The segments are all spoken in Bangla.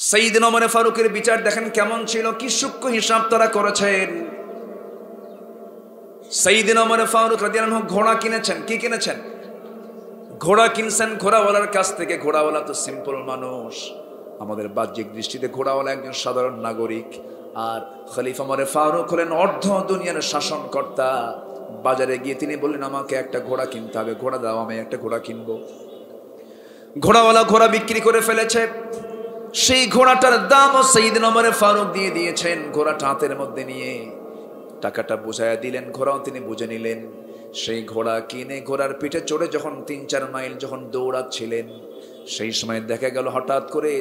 সাইয়েদনা ওমর ফারুকের বিচার দেখেন কেমন ছিল, কি সূক্ষ্ম হিসাব তারা করেছেন। সাইয়েদনা ওমর ফারুক রাদিয়াল্লাহু আনহু ঘোড়া কিনেছেন। কি কিনেছেন? ঘোড়া কিনছেন ঘোড়াওয়ালার কাছ থেকে। ঘোড়াওয়ালা তো সিম্পল মানুষ, আমাদের বাহ্যিক দৃষ্টিতে ঘোড়াওয়ালা একজন সাধারণ নাগরিক। আর খলিফা ওমর ফারুক হলেন অর্ধ দুনিয়ার শাসনকর্তা। বাজারে গিয়ে তিনি বললেন, আমাকে একটা ঘোড়া কিনতে হবে, ঘোড়া দাও, আমি একটা ঘোড়া কিনবো। ঘোড়াওয়ালা ঘোড়া বিক্রি করে ফেলেছে। সেই ঘোড়াটার দামও সাইয়েদনা ওমর ফারুক দিয়ে দিয়েছেন। ঘোড়াটা হাতের মধ্যে নিয়ে টাকাটা বুঝাইয়া দিলেন, ঘোড়াও তিনি বুঝে নিলেন। সেই ঘোড়া কিনে ঘোড়ার পিঠে চড়ে যখন ৩-৪ মাইল যখন দৌড়াচ্ছিলেন, সেই সময় দেখা গেল হঠাৎ করে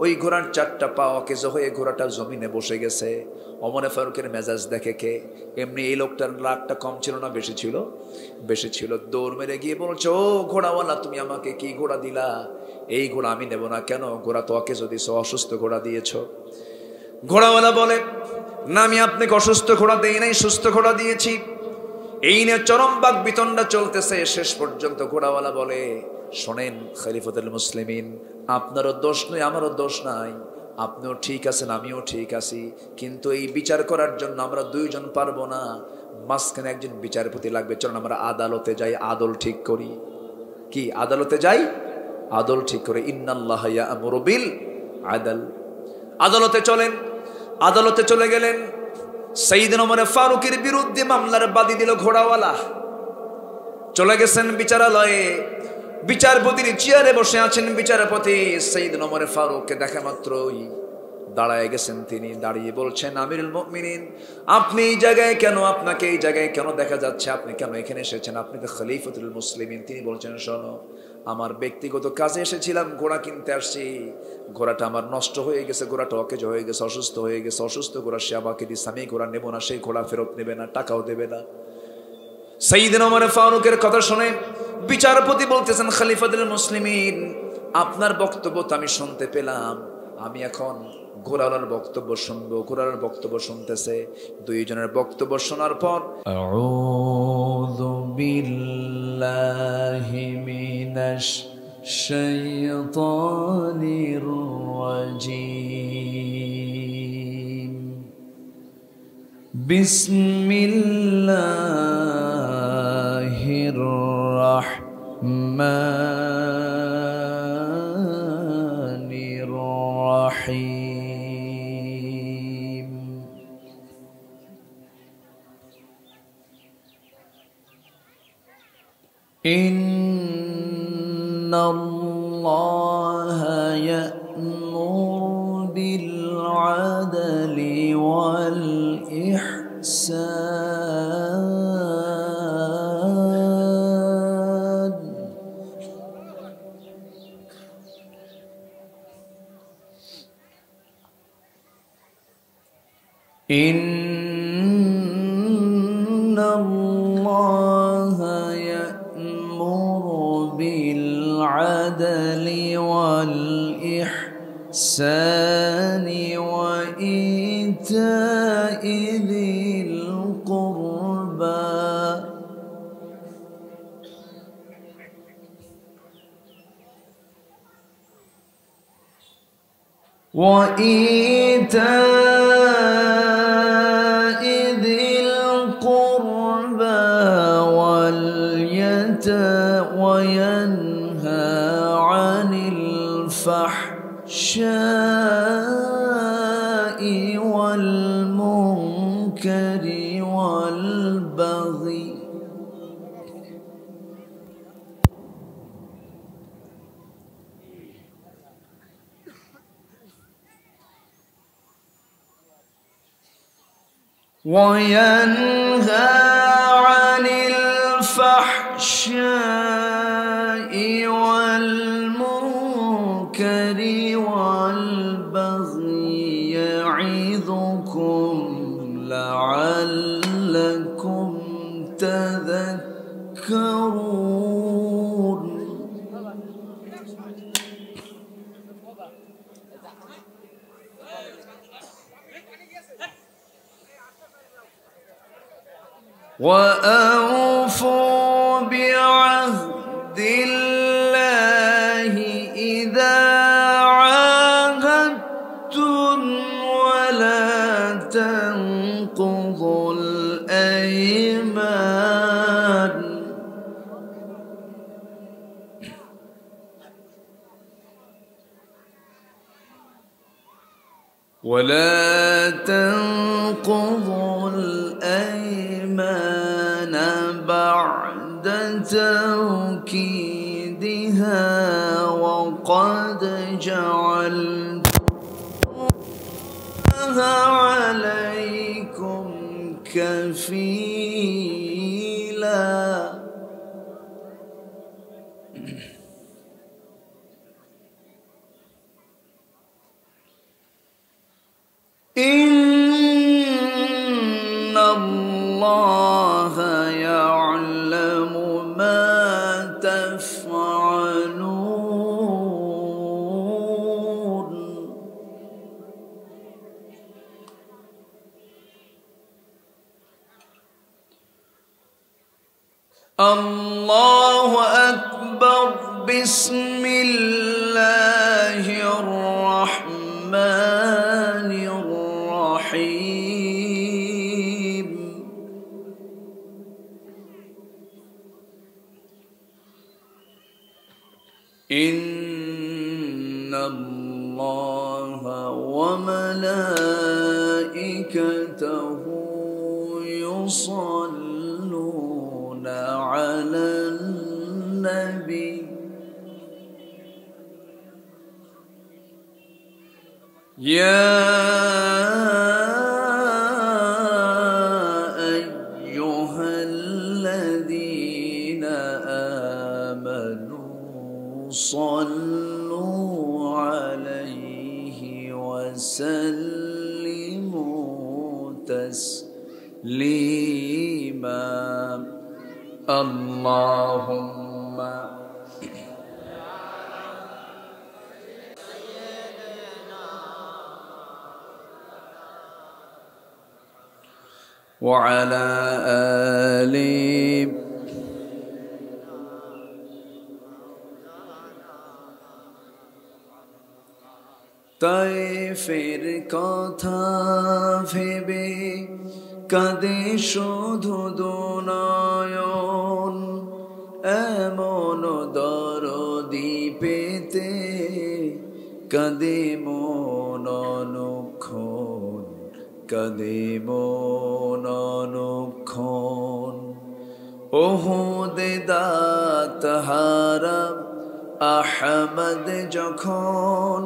ওই ঘোড়ার 4টা পা অকেজ হয়ে ঘোড়াটা জমিনে বসে গেছে। ওমর ফারুকের মেজাজ দেখে কে? এমনি এই লোকটার রাগটা কম ছিল না বেশি ছিল? বেশি ছিল। দৌড় মেরে গিয়ে বলছে, ও ঘোড়াওয়ালা, তুমি আমাকে কি ঘোড়া দিলা? এই ঘোড়া আমি নেব না। কেন? ঘোড়া তো অকেজ দিয়েছ, অসুস্থ ঘোড়া দিয়েছ। ঘোড়াওয়ালা বলে, না, আমি আপনাকে অসুস্থ ঘোড়া দেই নাই, সুস্থ ঘোড়া দিয়েছি। এই নিয়ে চরম বাক বিতণ্ডা চলতেছে। শেষ পর্যন্ত ঘোড়াওয়ালা বলে, শোনেন খলিফাতুল মুসলিমিন, আপনারও দোষ নয়, আমারও দোষ নাই। আপনিও ঠিক আছেন, আমিও ঠিক আছি, কিন্তু এই বিচার করার জন্য আমরা দুইজন পারবো না, মাঝখানে একজন বিচারপতি লাগবে। চলুন আমরা আদালতে যাই, আদল ঠিক করি। কি আদালতে যাই? আদল ঠিক করে। ইন্নাল্লাহা ইয়া'মুরু বিল আদল। আদালতে চলেন। আদালতে চলে গেলেন। সাইয়েদনা ওমর ফারুকের বিরুদ্ধে মামলার বাদী দিল ঘোড়াওয়ালা। চলে গেছেন বিচারালয়ে। বিচারপতির চেয়ারে বসে আছেন বিচারপতি। সাইয়েদনা ওমর ফারুককে দেখা মাত্রই দাঁড়ায় গেছেন তিনি। দাঁড়িয়ে বলছেন, আমিরুল মুমিনিন, আপনি এই জায়গায় কেন? আপনাকে এই জায়গায় কেন দেখা যাচ্ছে? আপনি কেন এখানে এসেছেন? আপনি তো খলিফাতুল মুসলিমিন। তিনি বলছেন, শোনো, আমার ব্যক্তিগত কাজে এসেছিলাম, ঘোড়া কিনতে আসছি। ঘোড়াটা আমার নষ্ট হয়ে গেছে, ঘোড়াটা অকেজ হয়ে গেছে, অসুস্থ হয়ে গেছে। অসুস্থ ঘোড়া সে আমাকে দিচ্ছে, আমি ঘোড়া নেবো না। সেই ঘোড়া ফেরত নেবে না, টাকাও দেবে না। সাইয়েদনা ওমর ফারুকের কথা শুনে বিচারপতি বলতেছেন, খলিফাতুল মুসলিমিন, আপনার বক্তব্য তো আমি শুনতে পেলাম, আমি এখন ঘোড়াওয়ালার বক্তব্য শুনবো। ঘোড়ার বক্তব্য শুনতেছে। দুইজনের বক্তব্য শোনার পর, আউযু বিল্লাহি মিনাশ শাইতানির রাজীম, বিসমিল্লাহির রাহমানির রাহিম। ইন্নাল্লাহা ইয়া'মুরু বিল আদলি ওয়াল ইহসান ইন্নাল্লাহা ইয়া'মুরু বিল আদলি ওয়াল ইহসানি ওয়া ইতা'i যিল কুরবা ওয়া ইতা'i যিল কুরবা ওয়াল ওয়া ইয়ানহা আনিল ফাহশাই ওয়াল মুনকারি ওয়াল বাগি وينهى عن الفحشاء والمنكر والبغي يعظكم لعلكم تذكرون وأوفوا بعهد الله إذا عاهدتم ولا تنقضوا الأيمان بعد توكيدها وقد جعلتها عليكم كفيلا إن الله يعلم ما تفعلون الله أكبر بسم الله الرحمن الرحيم إن الله وملائكته يصلون على النبي يا أيها الذين آمنوا صلوا عليه وسلموا تسليما اللهم وعلى آله তাইফের কথা ভেবে কাঁদে শুধু দুনয়ন এমন দরদি পেতে কাঁদে মন অনুক্ষণ কাঁদে মন অনুক্ষণ ওহুদে দাঁত হারা আহমদ যখন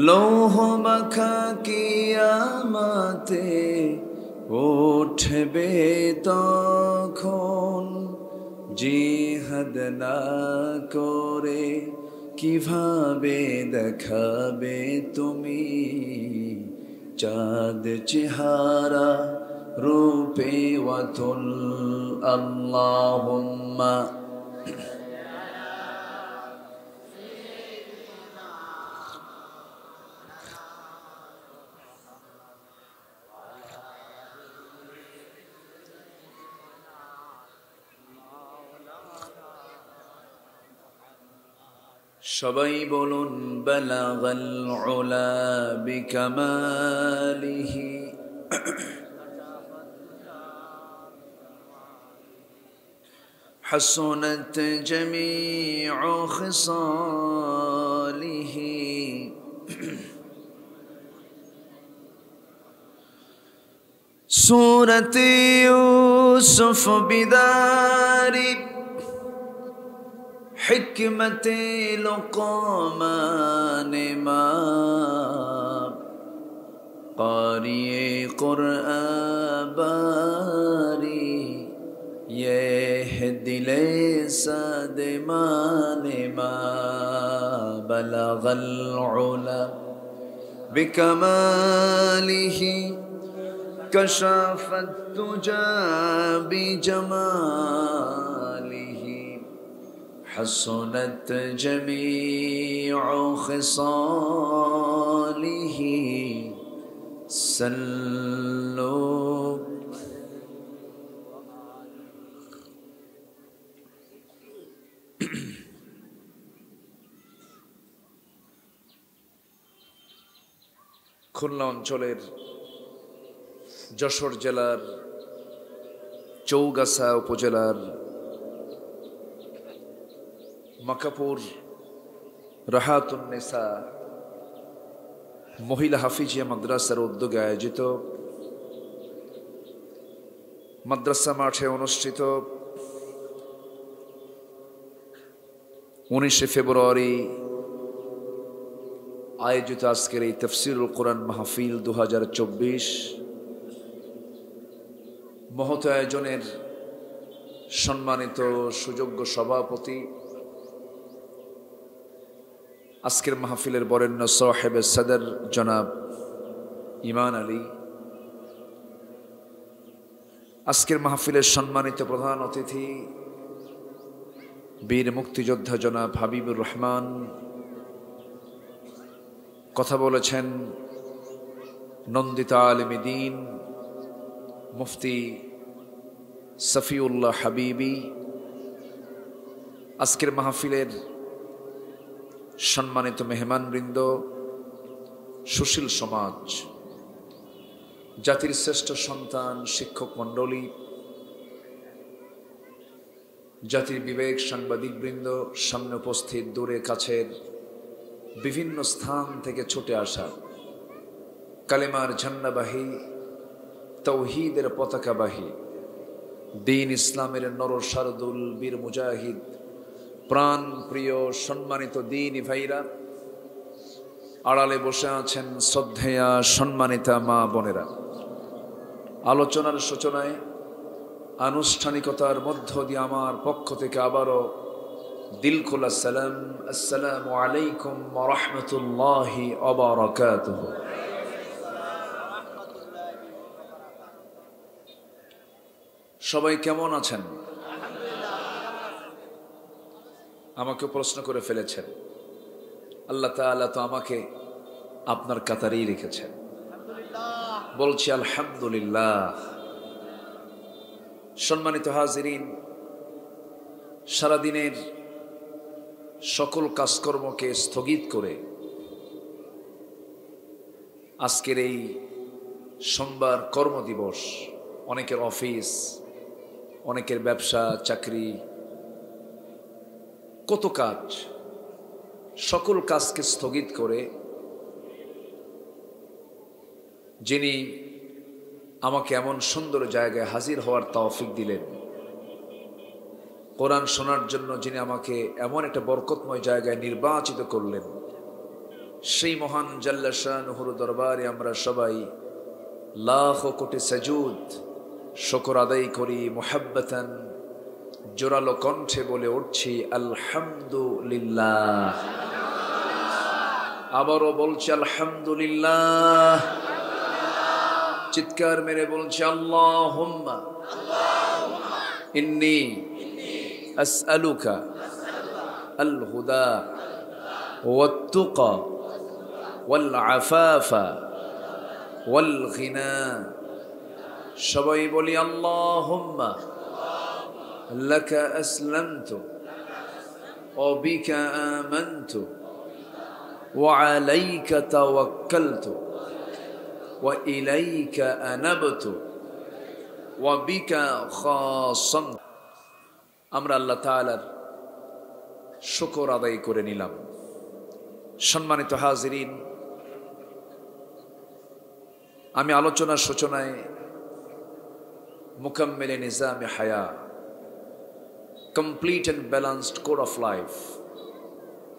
লৌহ মাখা কিয়ামতে উঠবে তখন জিহাদ না করে কিভাবে দেখাবে তুমি চাঁদ চেহারা রূপে ওয়াতুল আল্লাহুম্মা সবাই বলুন বালাগাল উলা বিকামালিহি حسنت جميع خصاله سورة يوسف بداري حكمة لقمان ما قارئ قرآن باري يهدي ليس دمان ما بلغ العلا بكماله كشف الدجى بجماله حسنت جميع خصاله صلوا খুলনা অঞ্চলের যশোর জেলার চৌগাছা উপজেলার মাকাপুর রাহাতুন নেসা মহিলা হাফিজিয়া মাদ্রাসার উদ্যোগে আয়োজিত মাদ্রাসা মাঠে অনুষ্ঠিত 19 ফেব্রুয়ারি আয়োজিত আজকের এই তাফসীরুল কোরআন মাহফিল 2024 মহৎ আয়োজনের সম্মানিত সুযোগ্য সভাপতি, আজকের মাহফিলের বরেণ্য সাহেবে সদর জনাব ইমান আলী, আজকের মাহফিলের সম্মানিত প্রধান অতিথি বীর মুক্তিযোদ্ধা জনাব হাবিবুর রহমান, কথা বলেছেন নন্দিত আলেমে দ্বীন মুফতি সফিউল্লাহ হাবিবি। আজকের মাহফিলের সম্মানিত মেহমানবৃন্দ, সুশীল সমাজ, জাতির শ্রেষ্ঠ সন্তান, শিক্ষক মণ্ডলী, জাতির বিবেক, সাংবাদিকবৃন্দ, সামনে উপস্থিত, দূরে কাছের বিভিন্ন স্থান থেকে ছুটে আসা কালেমার ঝান্ডাবাহী, তৌহিদের পতাকাবাহী, দ্বীন ইসলামের নর শারদুল বীর মুজাহিদ, প্রাণ প্রিয় সম্মানিত দ্বীনি ভাইরা, আড়ালে বসে আছেন শ্রদ্ধেয়া সম্মানিতা মা বোনেরা, আলোচনার সূচনায় আনুষ্ঠানিকতার মধ্য দিয়ে আমার পক্ষ থেকে আবারও দিল খোলা সালাম, আসসালামু আলাইকুম ওয়া রাহমাতুল্লাহি ওয়া বারাকাতুহু। সবাই কেমন আছেন? আমাকে প্রশ্ন করে ফেলেছেন। আল্লাহ তাআলা তো আমাকে আপনার কাতারেই রেখেছেন, বলছি আলহামদুলিল্লাহ। সম্মানিত হাজিরিন, সারাদিনের সকল কাজকর্মকে স্থগিত করে আজকের এই সোমবার কর্মদিবস, অনেকের অফিস, অনেকের ব্যবসা চাকরি, কত কাজ, সকল কাজকে স্থগিত করে যিনি আমাকে এমন সুন্দর জায়গায় হাজির হওয়ার তৌফিক দিলেন, কোরআন শোনার জন্য যিনি আমাকে এমন একটা বরকতময় জায়গায় নির্বাচিত করলেন, সেই মহান জাল্লা শানুহুর দরবারে আমরা সবাই লাখ কোটি সাজুদ শুকর আদায় করি, মুহাব্বাতান জোরালো কণ্ঠে বলে উঠছি আলহামদুলিল্লাহ। আবারও বলছি আলহামদুলিল্লাহ। চিৎকার মেরে বলছি আল্লাহুম্মা ইন্নী আসআলুকা আল হুদা ওয়াত তুকা ওয়াল আফাফা ওয়াল গিনা। সবাই বলি আল্লাহুম্মা লাকা আসলামতু ওয়া বিকা আমানতু ওয়া আলাইকা তাওয়াক্কালতু ওয়া ইলাইকা আনাবতু ওয়া বিকা খাসামতু। আমরা আল্লাহ তাআলার শুকর আদায় করে নিলাম। সম্মানিত হাজিরিন, আমি আলোচনার সূচনায় মুকাম্মিলে নিজামে হায়া, complete and balanced code of life,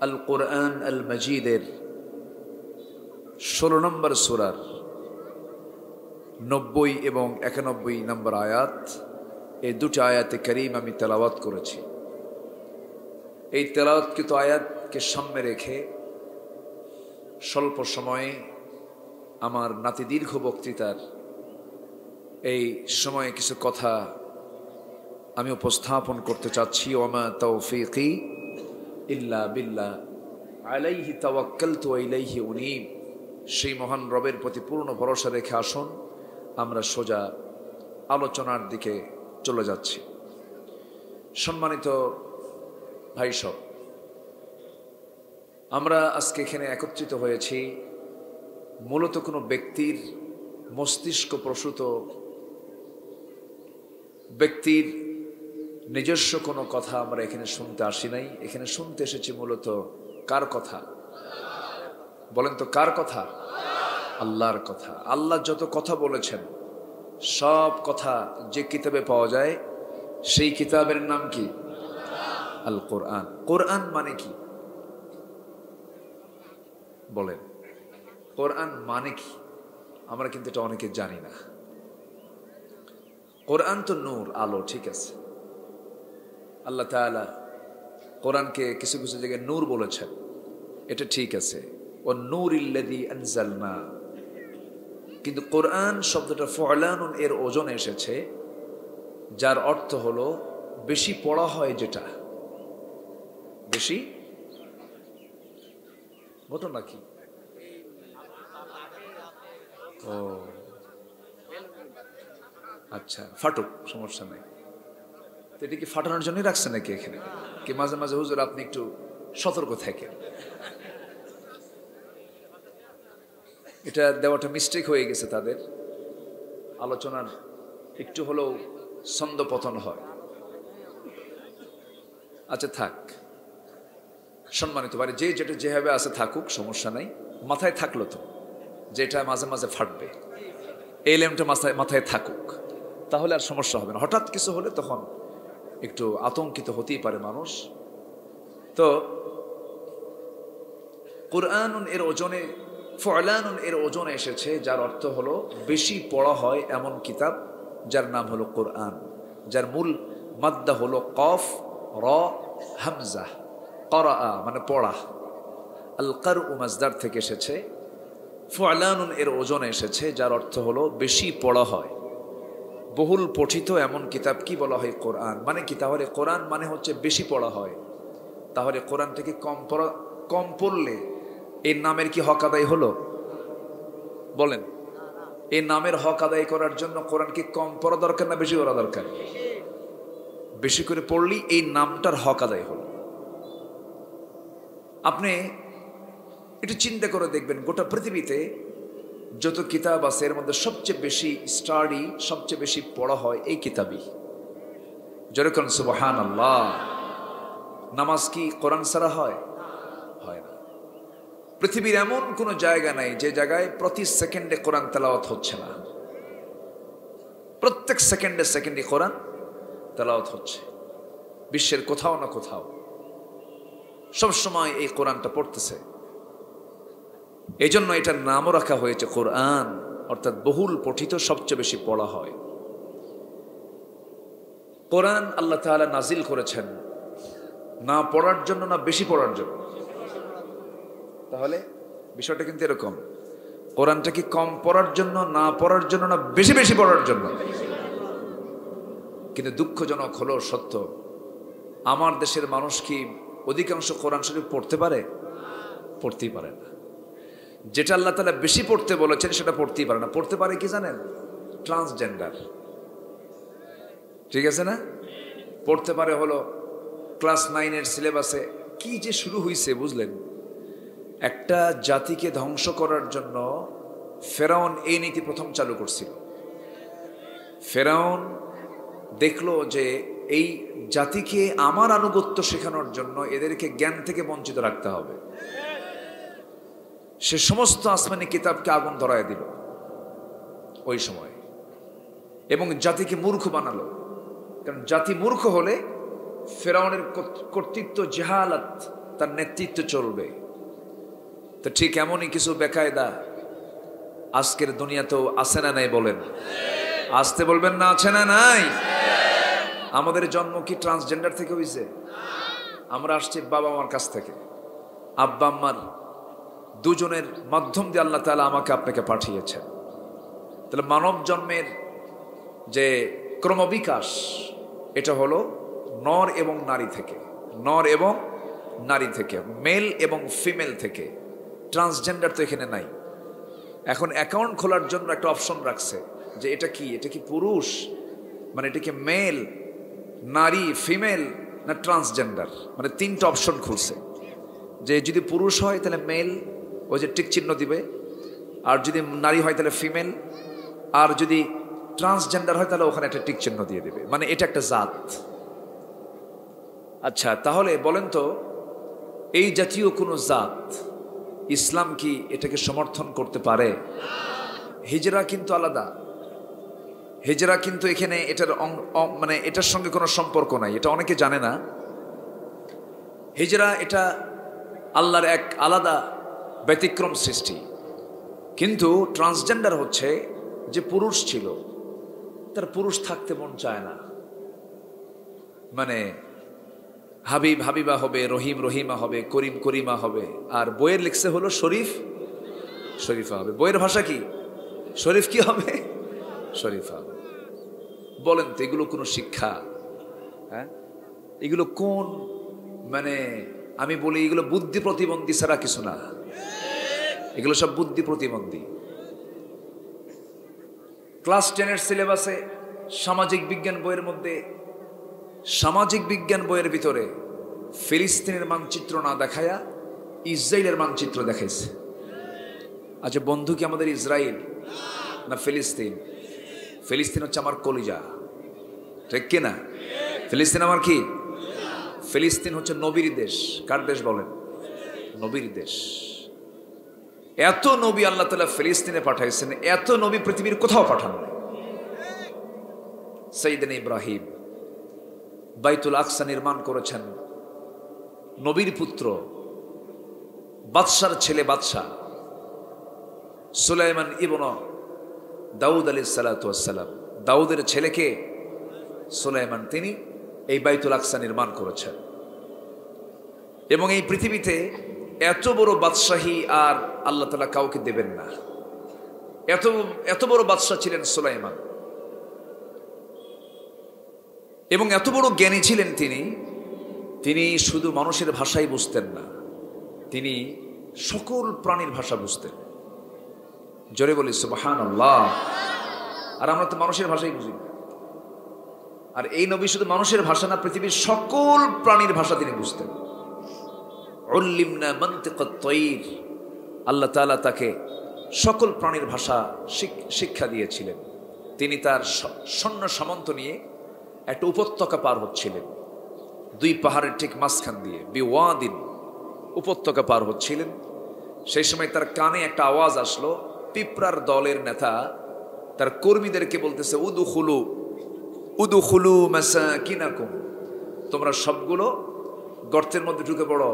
Al Quran আল মজিদের 16 নম্বর সূরার 90 এবং 91 নম্বর আয়াত, এই দুটি আয়াতে কারীম আমি তেলাওয়াত করেছি। এই তেলাওয়াতকৃত আয়াতকে সামনে রেখে স্বল্প সময়ে আমার নাতি দীর্ঘ বক্তৃতার এই সময়ে কিছু কথা আমি উপস্থাপন করতে চাচ্ছি। ওমা তৌফিকি ইল্লা বিল্লাহ আলাইহি তাওয়াক্কালতু ওয়া ইলাইহি উনীব। সেই মহান রবের প্রতি পূর্ণ ভরসা রেখে আসুন আমরা সোজা আলোচনার দিকে চলে যাচ্ছি। সম্মানিত ভাই সব, আমরা আজকে এখানে একত্রিত হয়েছি মূলত কোনো ব্যক্তির মস্তিষ্ক প্রসূত, ব্যক্তির নিজস্ব কোনো কথা আমরা এখানে শুনতে আসি নাই। এখানে শুনতে এসেছি মূলত কার কথা? বলেন তো কার কথা? আল্লাহর কথা। আল্লাহ যত কথা বলেছেন সব কথা যে কিতাবে পাওয়া যায় সেই কিতাবের নাম কি? আল কোরআন। কোরআন মানে কি বলেন? কোরআন মানে কি? আমরা কিন্তু এটা অনেকে জানি না। কোরআন তো নূর, আলো, ঠিক আছে। আল্লাহ তাআলা কোরআনকে কিছু কিছু জায়গায় নূর বলেছেন, এটা ঠিক আছে। ও নূরিল্লাযী আনজালনা। কিন্তু কোরআন শব্দটা ফুলানুন এর ওজনে এসেছে, যার অর্থ হলো বেশি পড়া হয় যেটা। বেশি ঘটনা কি? ও আচ্ছা, ফাটুক, সমস্যা নেই। তো এটা কি ফাটানোর জন্যই রাখছে নাকি এখানে? কি মাঝে মাঝে হুজুর আপনি একটু সতর্ক থাকেন, এটা দেওয়াটা মিস্টেক হয়ে গেছে তাদের। আলোচনার একটু হলেও ছন্দপতন হয়। আচ্ছা থাক, সম্মানিত বাড়ি যে যেটা যেভাবে আছে থাকুক, সমস্যা নাই। মাথায় থাকলো তো যেটা মাঝে মাঝে ফাটবে, এই লেমটা মাথায় থাকুক, তাহলে আর সমস্যা হবে না। হঠাৎ কিছু হলে তখন একটু আতঙ্কিত হতেই পারে মানুষ। তো কুরআনুন এর ওজনে, ফুলানুন এর ওজনে এসেছে, যার অর্থ হলো বেশি পড়া হয় এমন কিতাব, যার নাম হলো কোরআন, যার মূল মাদ্দা হলো কফ র হামজা। করা মানে পড়া। আল কারউ মাজদার থেকে এসেছে। ফুলানুন এর ওজনে এসেছে, যার অর্থ হলো বেশি পড়া হয়, বহুল পঠিত এমন কিতাব কি বলা হয়? কোরআন। মানে কি? তাহলে কোরআন মানে হচ্ছে বেশি পড়া হয়। তাহলে কোরআন থেকে কম পড়লে এই নামের কি হক আদায় হলো? বলেন, এই নামের হক আদায় করার জন্য কোরআন কি কম পড়া দরকার না বেশি পড়া দরকার? বেশি করে পড়লেই এই নামটার হক আদায় হলো। আপনি একটু চিন্তা করে দেখবেন, গোটা পৃথিবীতে যত কিতাব আছে এর মধ্যে সবচেয়ে বেশি স্টাডি, সবচেয়ে বেশি পড়া হয় এই কিতাবই। যেরকম সুবহানাল্লাহ। নামাজ কি কোরআন ছাড়া হয়? হয় না। পৃথিবীর এমন কোনো জায়গা নাই যে জায়গায় প্রতি সেকেন্ডে কোরআন তেলাওয়াত হচ্ছে না। প্রত্যেক সেকেন্ডে সেকেন্ডে কোরআন তেলাওয়াত হচ্ছে। বিশ্বের কোথাও না কোথাও সবসময় এই কোরআনটা পড়তেছে। এই জন্য এটার নামও রাখা হয়েছে কোরআন, অর্থাৎ বহুল পঠিত, সবচেয়ে বেশি পড়া হয়। কোরআন আল্লাহ তাআলা নাজিল করেছেন না পড়ার জন্য, না বেশি পড়ার জন্য। তাহলে বিষয়টা কিন্তু এরকম, কোরআনটা কি কম পড়ার জন্য, না পড়ার জন্য, না বেশি বেশি পড়ার জন্য? কিন্তু দুঃখজনক হলো সত্য, আমার দেশের মানুষ কি অধিকাংশ কোরআন শরীফ পড়তে পারে? পড়তেই পারে না। যেটা আল্লাহ তাআলা বেশি পড়তে বলেছেন সেটা পড়তেই পারে না। পড়তে পারে কি জানেন? ট্রান্সজেন্ডার, ঠিক আছে না? পড়তে পারে হলো ক্লাস 9-এর সিলেবাসে কি যে শুরু হয়েছে বুঝলেন। একটা জাতিকে ধ্বংস করার জন্য ফেরাউন এই নীতি প্রথম চালু করছিল। ফেরাউন দেখলো যে এই জাতিকে আমার আনুগত্য শেখানোর জন্য এদেরকে জ্ঞান থেকে বঞ্চিত রাখতে হবে। সে সমস্ত আসমানি কিতাবকে আগুন ধরায় দিল ওই সময়, এবং জাতিকে মূর্খ বানালো। কারণ জাতি মূর্খ হলে ফেরাউনের কর্তৃত্ব, জাহালাত, তার নেতৃত্ব চলবে। তো ঠিক এমনই কিছু বেকায়দা আজকের দুনিয়াতেও আছে না নাই? বলেন, আসতে বলবেন না, আছে না নাই? আমাদের জন্ম কি ট্রান্সজেন্ডার থেকে হয়েছে? আমরা আসছি বাবা মার কাছ থেকে। আব্বা আম্মার দুজনের মাধ্যম দিয়ে আল্লাহ তাআলা আমাকে আপনাকে পাঠিয়েছেন। তাহলে মানব জন্মের যে ক্রমবিকাশ, এটা হলো নর এবং নারী থেকে, নর এবং নারী থেকে, মেল এবং ফিমেল থেকে। ট্রান্সজেন্ডার তো এখানে নাই। এখন অ্যাকাউন্ট খোলার জন্য একটা অপশন রাখছে যে এটা কি, এটা কি পুরুষ, মানে এটা কি মেল, নারী, ফিমেল, না ট্রান্সজেন্ডার, মানে 3টা অপশন খুলছে। যে যদি পুরুষ হয় তাহলে মেল, ওই যে টিক চিহ্ন দিবে, আর যদি নারী হয় তাহলে ফিমেল, আর যদি ট্রান্সজেন্ডার হয় তাহলে ওখানে একটা টিক চিহ্ন দিয়ে দিবে, মানে এটা একটা জাত। আচ্ছা তাহলে বলেন তো, এই জাতীয় কোনো জাত ইসলাম কি এটাকে সমর্থন করতে পারে? হিজরা কিন্তু আলাদা। হিজরা কিন্তু এখানে এটার মানে এটার সঙ্গে কোনো সম্পর্ক নাই, এটা অনেকে জানে না। হিজরা এটা আল্লাহর এক আলাদা ব্যতিক্রম সৃষ্টি। কিন্তু ট্রান্সজেন্ডার হচ্ছে যে পুরুষ ছিল, তার পুরুষ থাকতে মন চায় না, মানে হাবিব হাবিবা হবে, রহিম রহিমা হবে, করিম করিমা হবে। আর বইয়ের লিখছে হলো শরীফ শরীফা হবে। বইয়ের ভাষা কি? শরীফ কি হবে? শরীফা হবে। বলেন তো এগুলো কোনো শিক্ষা? হ্যাঁ, এগুলো কোন, মানে আমি বলি এগুলো বুদ্ধি প্রতিবন্ধী ছাড়া কিছু না। এগুলো সব বুদ্ধি প্রতিবন্ধী। ক্লাস 10-এর সিলেবাসে সামাজিক বিজ্ঞান বইয়ের মধ্যে, সামাজিক বিজ্ঞান বইয়ের ভিতরে ফিলিস্তিনের মানচিত্র না দেখায়া ইসরায়েলের মানচিত্র দেখাইছে। আচ্ছা বন্ধু কি আমাদের ইসরায়েল না ফিলিস্তিন? ফিলিস্তিন হচ্ছে আমার কলিজা, ঠিক কিনা? ফিলিস্তিন আমার কি? ফিলিস্তিন হচ্ছে নবীর দেশ। কার দেশ বলেন? নবীর দেশ। এত নবী আল্লাহ তাআলা ফিলিস্তিনে পাঠাইছেন, এত নবী পৃথিবীর কোথাও পাঠান নাই। সাইয়েদনা ইব্রাহিম বাইতুল আকসা নির্মাণ করেছেন, নবীর পুত্র বাদশার ছেলে বাদশাহ সুলাইমান ইবনে দাউদ আলাইহিস সালাতু ওয়াস সালাম, দাউদের ছেলেকে সুলাইমান, তিনি এই বাইতুল আকসা নির্মাণ করেছেন। এবং এই পৃথিবীতে এত বড় বাদশাহী আর আল্লাহ তাআলা কাউকে দেবেন না। এত এত বড় বাদশাহ ছিলেন সুলাইমান, এবং এত বড় জ্ঞানী ছিলেন তিনি। তিনি শুধু মানুষের ভাষাই বুঝতেন না, তিনি সকল প্রাণীর ভাষা বুঝতেন। জোরে বলি সুবহানাল্লাহ। আর আমরা তো মানুষের ভাষাই বুঝি। আর এই নবী শুধু মানুষের ভাষা না, পৃথিবীর সকল প্রাণীর ভাষা তিনি বুঝতেন। উল্লিমনা মানতিকাত তায়র, আল্লাহ তাআলা তাকে সকল প্রাণীর ভাষা শিক্ষা দিয়েছিলেন। তিনি তার সৈন্য সামন্ত নিয়ে একটা উপত্যকা পার হচ্ছিলেন, দুই পাহাড়ের ঠিক মাঝখান দিয়ে, বিওয়াদিন, উপত্যকা পার হচ্ছিলেন। সেই সময় তার কানে একটা আওয়াজ আসলো। পিঁপড়ার দলের নেতা তার কর্মীদেরকে বলতেছে, উদুখুলু উদুখুলু মাসাকিনাকুম, তোমরা সবগুলো গর্তের মধ্যে ঢুকে পড়ো,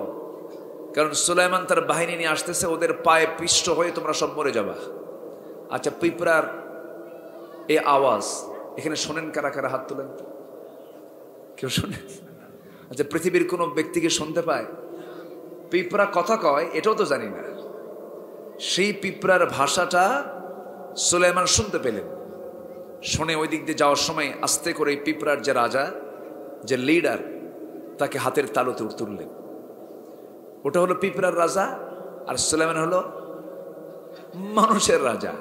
কারণ সুলাইমান তার বাহিনী নিয়ে আসতেছে, ওদের পায়ে পিষ্ট হয়ে তোমরা সব মরে যাবা। আচ্ছা, পিঁপড়ার এই আওয়াজ এখানে শোনেন কারা কারা? হাত তোলেন তো। কেউ শোনে? আচ্ছা, পৃথিবীর কোনো ব্যক্তিকে শুনতে পায়? পিঁপড়া কথা কয় এটাও তো জানি না। সেই পিঁপড়ার ভাষাটা সুলাইমান শুনতে পেলেন। শুনে ওই দিক দিয়ে যাওয়ার সময় আস্তে করে এই পিঁপড়ার যে রাজা, যে লিডার, তাকে হাতের তালুতে তুললেন। ওটা হলো পিঁপড়ার রাজা, আর সুলাইমান হলো মানুষের রাজা।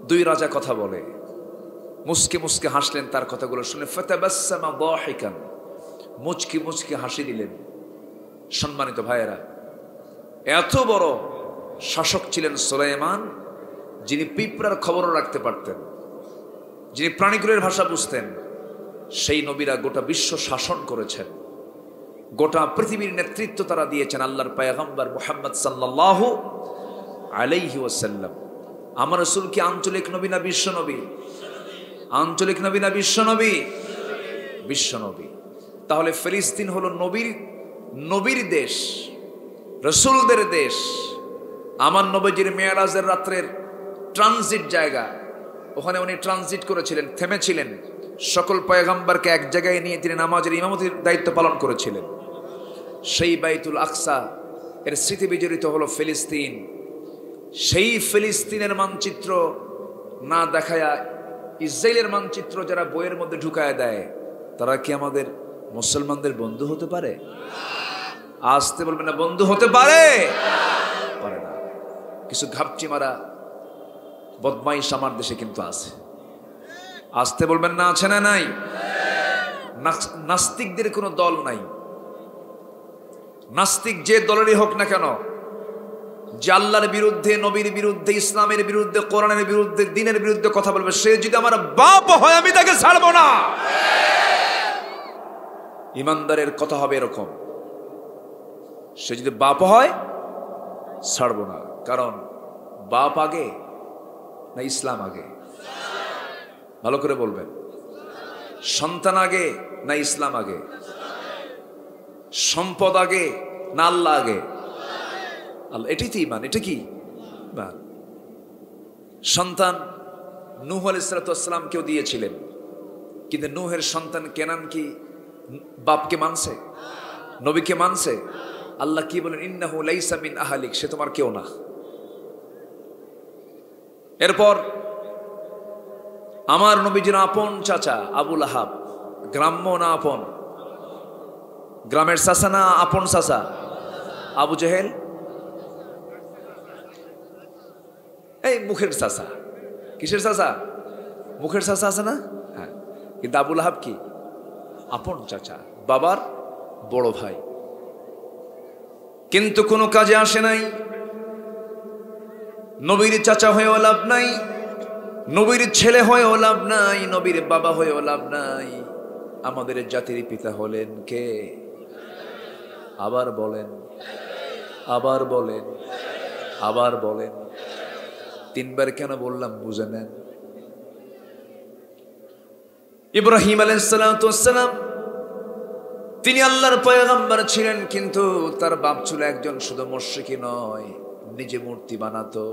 দুই রাজা কথা বলে। মুচকে মুচকে হাসলেন তার কথাগুলো শুনে। ফাতাবাসসামা দাহিকান, মুচকি মুচকি হাসি দিলেন। সম্মানিত ভাইয়েরা, এত বড় শাসক ছিলেন সুলাইমান, যিনি পিঁপড়ার খবরও রাখতে পারতেন, যিনি প্রাণীগুলোর ভাষা বুঝতেন। সেই নবীরা গোটা বিশ্ব শাসন করেছেন, গোটা পৃথিবীর নেতৃত্ব তারা দিয়েছেন আল্লাহর পয়গম্বর মুহাম্মদ সাল্লাল্লাহু আলাইহি ওয়াসাল্লাম। আমার রাসূল কি আঞ্চলিক নবী না বিশ্ব নবী? আঞ্চলিক নবী না বিশ্ব নবী? বিশ্ব নবী। তাহলে ফিলিস্তিন হলো নবীর দেশ, রাসূলদের দেশ। আমার নবীজির মেরাজের রাত্রের ট্রানজিট জায়গা, ওখানে উনি ট্রানজিট করেছিলেন, থেমেছিলেন। সকল পয়গম্বরকে এক জায়গায় নিয়ে তিনি নামাজের ইমামতির দায়িত্ব পালন করেছিলেন। সেই বাইতুল আকসা এর স্মৃতি বিজড়িত হলো ফিলিস্তিন। সেই ফিলিস্তিনের মানচিত্র না দেখায়া ইসরায়েলের মানচিত্র যারা বইয়ের মধ্যে ঢুকায় দেয়, তারা কি আমাদের মুসলমানদের বন্ধু হতে পারে? আসতে বলবেন না, বন্ধু হতে পারে? পারে না। কিছু ঘাপটি মারা বদমাইশ আমার দেশে কিন্তু আছে। আসতে বলবেন না, আছে না নাই? নাস্তিকদের কোনো দল নাই। নাস্তিক যে দলেরই হোক না কেন, যে আল্লাহর বিরুদ্ধে, নবীর বিরুদ্ধে, ইসলামের বিরুদ্ধে, কোরআনের বিরুদ্ধে, দ্বীনের বিরুদ্ধে কথা বলবে, সে যদি আমার বাপ হয় আমি তাকে ছাড়বো না। ইমানদারের কথা হবে এরকম, সে যদি বাপ হয় ছাড়বো না। কারণ বাপ আগে না ইসলাম আগে? ভালো করে বলবেন। সন্তান আগে না ইসলাম আগে? সম্পদ আগে না আল্লাহ আগে? আল্লাহ। এটাই তো ঈমান। এটা কি ঈমান? সন্তান নূহ আলাইহিস সালাম কেউ দিয়েছিলেন, কিন্তু নূহের সন্তান কেনান কি বাপকে মানছে, নবীকে মানছে? আল্লাহ কি বলেন? ইন্নাহু লাইসা মিন আহলিক, সে তোমার কেউ না। এরপর আমার নবীজির আপন চাচা আবুল আহাব, গ্রাম্য না আপন? গ্রামের চাচা না আপন চাচা? আবু জেহেল এই মুখের চাচা। কিসের চাচা? মুখের চাচা আছে না? হ্যাঁ। কিন্তু আবুল আহাব কি? আপন চাচা, বাবার বড় ভাই। কিন্তু কোনো কাজে আসে নাই। নবীর চাচা হয়েও লাভ নাই, নবীর ছেলে হয়েও লাভ নাই, নবীর বাবা হয়েও লাভ নাই। আমাদের জাতির পিতা হলেন কে? আবার বলেন, আবার বলেন, আবার বলেন। তিনবার কেন বললাম বুঝে নেন। ইব্রাহিম আলাইহিস সালাম তিনি আল্লাহর পয়গম্বর ছিলেন, কিন্তু তার বাপ ছিল একজন শুধু মুশরিকি নয়, নিজে মূর্তি বানাতো,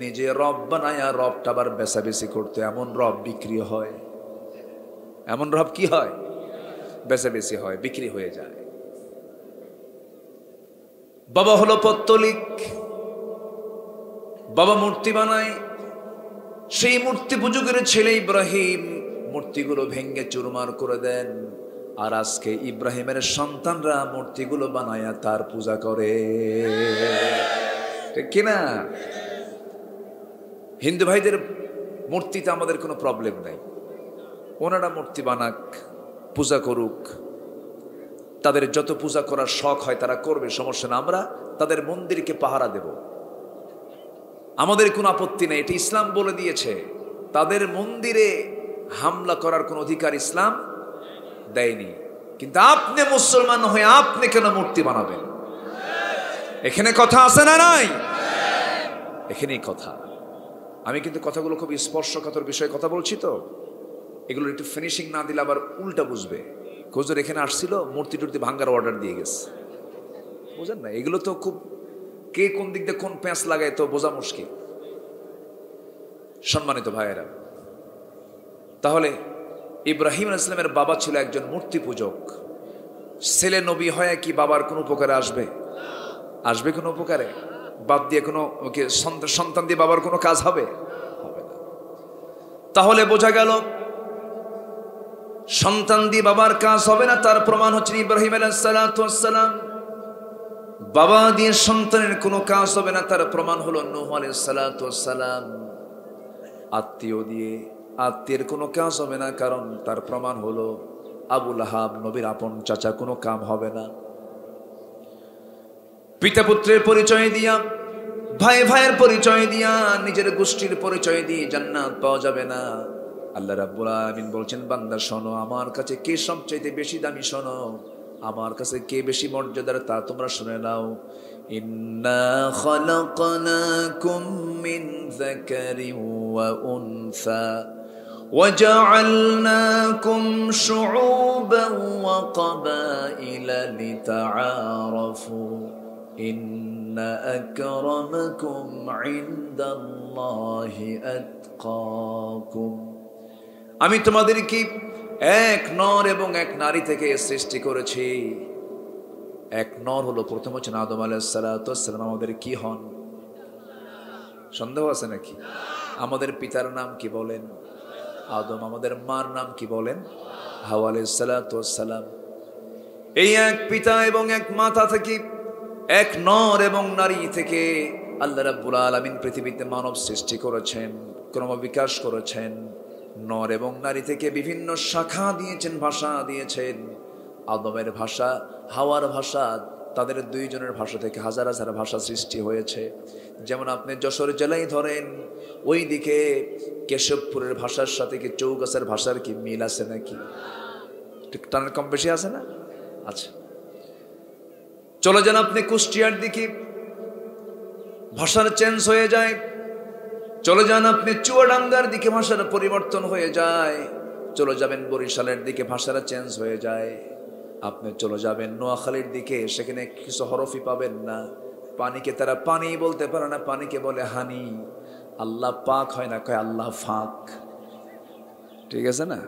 নিজে রব বানায়া রবটা আবার বেচাবেচি করতো। এমন রব বিক্রি হয়, এমন রব কি হয়? বেচাবেচি হয়, বিক্রি হয়ে যায়। বাবা হলো পত্তলিক, বাবা মূর্তি বানায়। সেই মূর্তি পূজকের ছেলে ইব্রাহিম মূর্তিগুলো ভেঙ্গে চুরমার করে দেন। আর আজকে ইব্রাহিমের সন্তানরা মূর্তিগুলো বানায়া তার পূজা করে, ঠিক কিনা? হিন্দু ভাইদের মূর্তিতে আমাদের কোনো প্রবলেম নাই, ওনারা মূর্তি বানাক, পূজা করুক, তাদের যত পূজা করার শখ হয় তারা করবে, সমস্যা না। আমরা তাদের মন্দিরকে পাহারা দেব, আমাদের কোনো আপত্তি নেই। এটি ইসলাম বলে দিয়েছে। তাদের মন্দিরে হামলা করার কোনো অধিকার ইসলাম দেয়নি। কিন্তু আপনি মুসলমান হয়ে আপনি কেন মূর্তি বানাবেন? এখানে কথা আছে না নাই? এখানেই কথা। আমি কিন্তু কথাগুলো খুব স্পর্শকাতর বিষয়ে কথা বলছি, তো এগুলো একটু ফিনিশিং না দিলে আবার উল্টা বুঝবে। হুজুর এখানে আসছিল, মূর্তি টুর্তি ভাঙ্গার অর্ডার দিয়ে গেছে, বুঝেন না? এগুলো তো খুব, কে কোন দিক দিয়ে কোন প্যাঁচ লাগায় তো বোঝা মুশকিল। সম্মানিত ভাইয়েরা, তাহলে ইব্রাহিম আলাইহিস সালামের বাবা ছিল একজন মূর্তি পূজক। ছেলে নবী হয় কি বাবার কোনো উপকারে আসবে? আসবে কোনো উপকারে? বাপ দিয়ে কোনো সন্তান দিয়ে বাবার কোনো কাজ হবে? হবে না। তাহলে বোঝা গেল সন্তান দিয়ে বাবার কাজ হবে না। তার প্রমাণ হচ্ছে ইব্রাহিম আলাইহিস সালাম। বাবা দিয়ে সন্তানের কোনো কাজ হবে না, তার প্রমাণ হলো নূহ আলাইহিস সালাম। আত্মীয় দিয়ে আত্মীয়ের কোনো কাজ হবে না, কারণ তার প্রমাণ হলো আবুল আহাব নবীর আপন চাচা, কোনো কাম হবে না। পিতা পুত্রের পরিচয় দিয়া, ভাই ভাইয়ের পরিচয় দিয়া, নিজের গোষ্ঠীর পরিচয় দিয়ে জান্নাত পাওয়া যাবে না। আল্লাহ রাব্বুল আলামিন বলছেন, বান্দা শোনো, আমার কাছে কে সবচাইতে বেশি দামি, শোনো আমার কাছে কে বেশি মর্যাদার, তা তোমরা শুনে নাও। ইন্না খালাকনাকুম মিন যাকারিন ওয়া উনসা وجعلناكم شعوبا وقبائل لتعارفوا إن أكرمكم عند الله أتقاكم। আমি তোমাদেরকে এক নর এবং এক নারী থেকে সৃষ্টি করেছি। এক নর হলো, প্রথম হচ্ছেন আদম আলাইহিস সালাম। আমাদের কি হন? সন্দেহ আছে নাকি? আমাদের পিতার নাম কি বলেন? আদম। আমাদের মার নাম কি বলেন? হাওয়া আলাইহিস সালাম। এই এক পিতা এবং এক মাতা থেকে, এক নর এবং নারী থেকে আল্লাহ রাব্বুল আলামিন পৃথিবীতে মানব সৃষ্টি করেছেন, ক্রমবিকাশ করেছেন। নর এবং নারী থেকে বিভিন্ন শাখা দিয়েছেন, ভাষা দিয়েছেন। আদমের ভাষা, হাওয়ার ভাষা, তাদের দুইজনের ভাষা থেকে হাজার হাজার ভাষা সৃষ্টি হয়েছে। যেমন আপনি যশোর জেলায় ধরেন, ওই দিকে কেশবপুরের ভাষার সাথে কি চৌগাছার ভাষার কি মিল আছে নাকি? টানের কম বেশি আছে না? আচ্ছা, চলে যান আপনি কুষ্টিয়ার দিকে, ভাষার চেঞ্জ হয়ে যায়। চলে যান আপনি চুয়াডাঙ্গার দিকে, ভাষার পরিবর্তন হয়ে যায়। চলে যাবেন বরিশালের দিকে, ভাষাটা চেঞ্জ হয়ে যায়। আপনি চলে যাবেন নোয়াখালীর দিকে, সেখানে কিছু হরফই পাবেন না। পানিকে তারা পানি বলতে পারে না, পানিকে বলে হানি। আল্লাহ পাক হয় না, কয় আল্লাহ ফাক। ঠিক আছে না?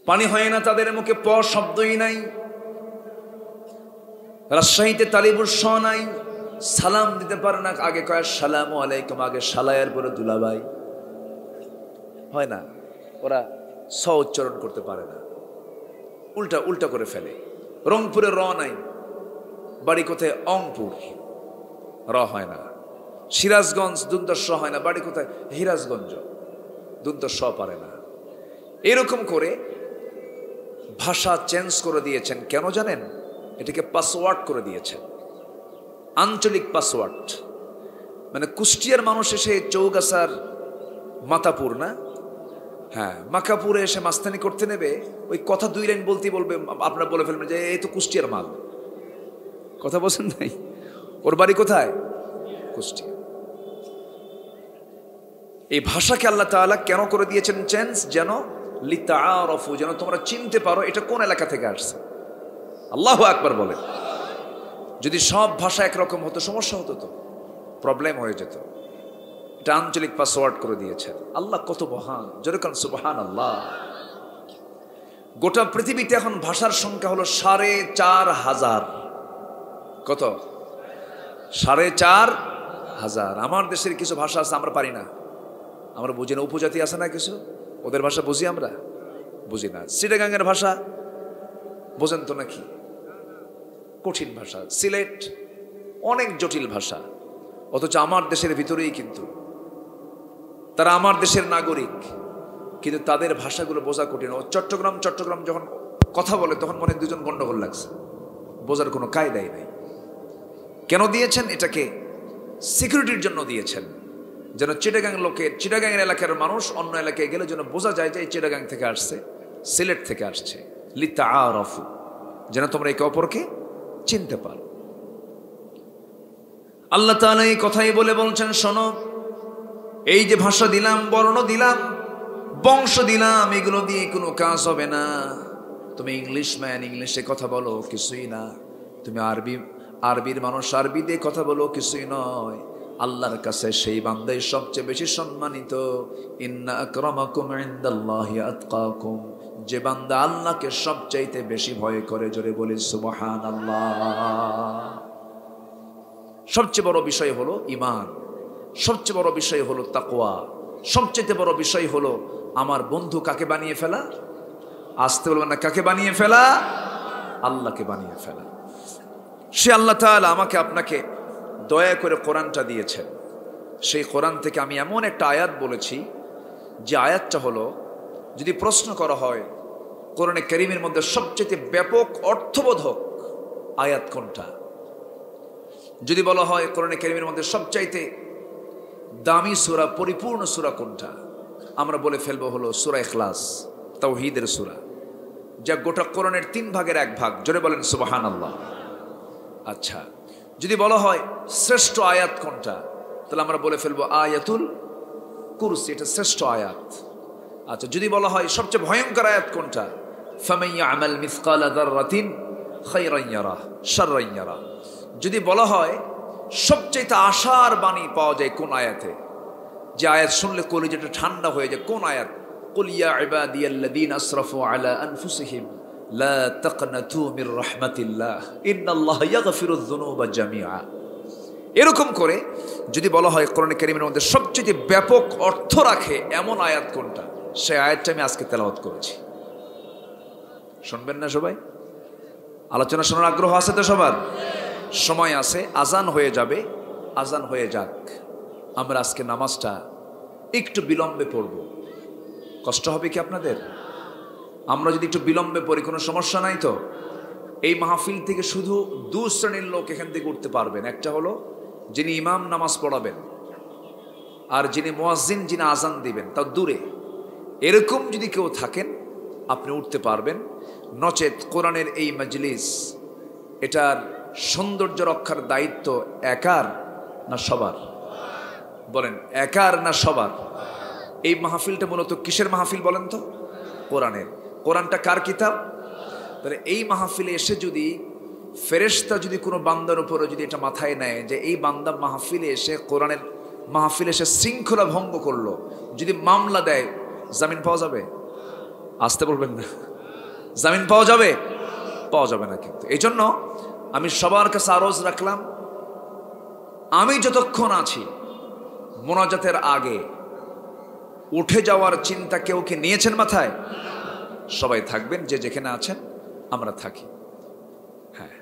পানি হয় না তাদের মুখে, প শব্দই নাই। রাজশাহীতে তালিবুর স নাই, সালাম দিতে পারে না, আগে কয় সালামু আলাইকুম, আগে সালায়ের পরে দুলাভাই। হয় না, ওরা স উচ্চারণ করতে পারে না, উল্টা উল্টা করে ফেলে। রংপুরে র নাই, বাড়ি কোথায়? অংপুর, র হয় না। সিরাজগঞ্জ দুন্ত স হয় না, বাড়ি কোথায়? হিরাজগঞ্জ, দুন্ত স পারে না। এরকম করে ভাষা চেঞ্জ করে দিয়েছেন। কেন জানেন? এটাকে পাসওয়ার্ড করে দিয়েছেন, আঞ্চলিক পাসওয়ার্ড। মানে কুষ্টিয়ার মানুষ এসে চৌগাছার মাতাপুর না, হ্যাঁ মাকাপুরে এসে মাস্তানি করতে নেবে, ওই কথা দুই লাইন বলতেই বলবে, আপনারা বলে ফেলবেন যে এই তো কুষ্টিয়ার মাল। কথা বলছেন নাই? ওর বাড়ি কোথায়? কুষ্টিয়া। এই ভাষাকে আল্লাহ তাআলা কেন করে দিয়েছেন চেঞ্জ? যেন লিতাআরাফু, যেন তোমরা চিনতে পারো এটা কোন এলাকা থেকে আসছে। আল্লাহু আকবার বলে। যদি সব ভাষা একরকম হতো সমস্যা হতো, তো প্রবলেম হয়ে যেত। এটা আঞ্চলিক পাসওয়ার্ড করে দিয়েছেন। আল্লাহ কত মহান, যেরকম সুবহানাল্লাহ। গোটা পৃথিবীতে এখন ভাষার সংখ্যা হলো ৪,৫০০। কত? ৪,৫০০। আমার দেশের কিছু ভাষা আছে আমরা পারি না, আমরা বুঝি না। উপজাতি আছে না কিছু, ওদের ভাষা বুঝি আমরা? বুঝি না। চিটাগাংয়ের ভাষা বোঝেন তো নাকি? কঠিন ভাষা। সিলেট অনেক জটিল ভাষা, অথচ আমার দেশের ভিতরেই কিন্তু তারা আমার দেশের নাগরিক, কিন্তু তাদের ভাষাগুলো বোঝা কঠিন। ও চট্টগ্রাম যখন কথা বলে তখন মনে দুজন গন্ডগোল লাগছে, বোঝার কোনো কায়দাই নাই। কেন দিয়েছেন? এটাকে সিকিউরিটির জন্য দিয়েছেন, যেন চিটাগাংয়ের এলাকার মানুষ অন্য এলাকায় গেলে যেন বোঝা যায় যে এই চিটাগাং থেকে আসছে, সিলেট থেকে আসছে। লিতাআরাফু, যেন তোমরা একে অপরকে চিনতে পারো। আল্লাহ তাআলা এই কথাই বলছেন, শোনো, এই যে ভাষা দিলাম, বর্ণ দিলাম, বংশ দিলাম, এগুলো দিয়ে কোনো কাজ হবে না। তুমি ইংলিশম্যান, ইংলিশে কথা বলো, কিছুই না। তুমি আরবির মানুষ, আরবি দিয়ে কথা বলো, কিছুই নয়। আল্লাহর কাছে সেই বান্দাই সবচেয়ে বেশি সম্মানিত। ইন্না আকরামাকুম ইনদাল্লাহি আতকাকুম, যে বান্দা আল্লাহকে সবচাইতে বেশি ভয় করে, জোরে বলি সুবহানাল্লাহ। সবচেয়ে বড় বিষয় হলো ঈমান, সবচেয়ে বড় বিষয় হলো তাকওয়া, সবচেয়ে বড় বিষয় হলো আমার বন্ধু কাকে বানিয়ে ফেলা। আসতে বলবেন না, কাকে বানিয়ে ফেলা? আল্লাহকে বানিয়ে ফেলা। সে আল্লাহ তাআলা আমাকে আপনাকে দয়া করে কোরআনটা দিয়েছেন। সেই কোরআন থেকে আমি এমন একটা আয়াত বলেছি, যে আয়াতটা হলো, যদি প্রশ্ন করা হয় কোরআনে কারীমের মধ্যে সবচেয়ে ব্যাপক অর্থবোধক আয়াত কোনটা, যদি বলা হয় কোরআনে কারীমের মধ্যে সবচাইতে দামি সূরা, পরিপূর্ণ সূরা কোনটা, আমরা বলে ফেলবো হলো সূরা ইখলাস, তাওহীদের সূরা, যা গোটা কোরআনের 3 ভাগের 1 ভাগ। জোরে বলেন সুবহানাল্লাহ। আচ্ছা, যদি বলা হয় শ্রেষ্ঠ আয়াত কোনটা, তাহলে আমরা বলে ফেলবো আয়াতুল কুরসি, এটা শ্রেষ্ঠ আয়াত। আচ্ছা, যদি বলা হয় সবচেয়ে ভয়ঙ্কর আয়াত কোনটা, ফামান ইয়ামাল মিসকালা যাররাতিন খায়রান ইয়ারাহ শাররান ইয়ারাহ। যদি বলা হয় সবচেয়ে আশার বাণী পাওয়া যায় কোন আয়াতে, যে আয়াত শুনলে কলিজাটা ঠান্ডা হয়ে যায়, কোন আয়াত? কুল ইয়া ইবাদিয়াল্লাযীনা আসরাফু আলা আনফুসিহিম লা তাকনাতু মির রাহমাতিল্লাহ ইন্নাল্লাহা ইয়াগফিরুয যুনুবা জামিআ। এরকম করে যদি বলা হয় কোরআনে কারীমের মধ্যে সবচেয়ে ব্যাপক অর্থ রাখে এমন আয়াত কোনটা, সেই আয়াতটা আমি আজকে তেলাওয়াত করেছি। শুনবেন না সবাই? আলোচনা শোনার আগ্রহ আছে তো সবার? সময় আছে, আজান হয়ে যাবে, আজান হয়ে যাক। আমরা আজকে নামাজটা একটু বিলম্বে পড়ব। কষ্ট হবে কি আপনাদের? আমরা যদি একটু বিলম্বে পড়ি কোনো সমস্যা নাই তো? এই মাহফিল থেকে শুধু 2 শ্রেণীর লোক এখান থেকে উঠতে পারবেন। একটা হলো যিনি ইমাম নামাজ পড়াবেন, আর যিনি মুয়াজ্জিন, যিনি আজান দিবেন, তাও দূরে। এরকম যদি কেউ থাকেন আপনি উঠতে পারবেন। নচেত কোরআনের এই মজলিস, এটার সৌন্দর্য রক্ষার দায়িত্ব একার না সবার? বলেন, একার না সবার? এই মাহফিলটা মূলত কিসের মাহফিল বলেন তো? কোরআনের। কোরআনটা কার কিতাব? তাহলে এই মাহফিলে এসে যদি ফেরেশতা যদি কোনো বান্দার উপরে যদি এটা মাথায় নেয় যে এই বান্দা মাহফিলে এসে কোরআনের মাহফিলে এসে শৃঙ্খলা ভঙ্গ করলো, যদি মামলা দেয়, জামিন পাওয়া যাবে? আসতে বলবেন না, জামিন পাওয়া যাবে? পাওয়া যাবে না। কিন্তু এই জন্য আমি সবার কাছে আরজ রাখলাম, আমি যতক্ষণ আছি মোনাজাতের আগে উঠে যাওয়ার চিন্তা কেউ কি নিয়েছেন মাথায়? সবাই থাকবেন, যে যেখানে আছেন আমরা থাকি। হ্যাঁ,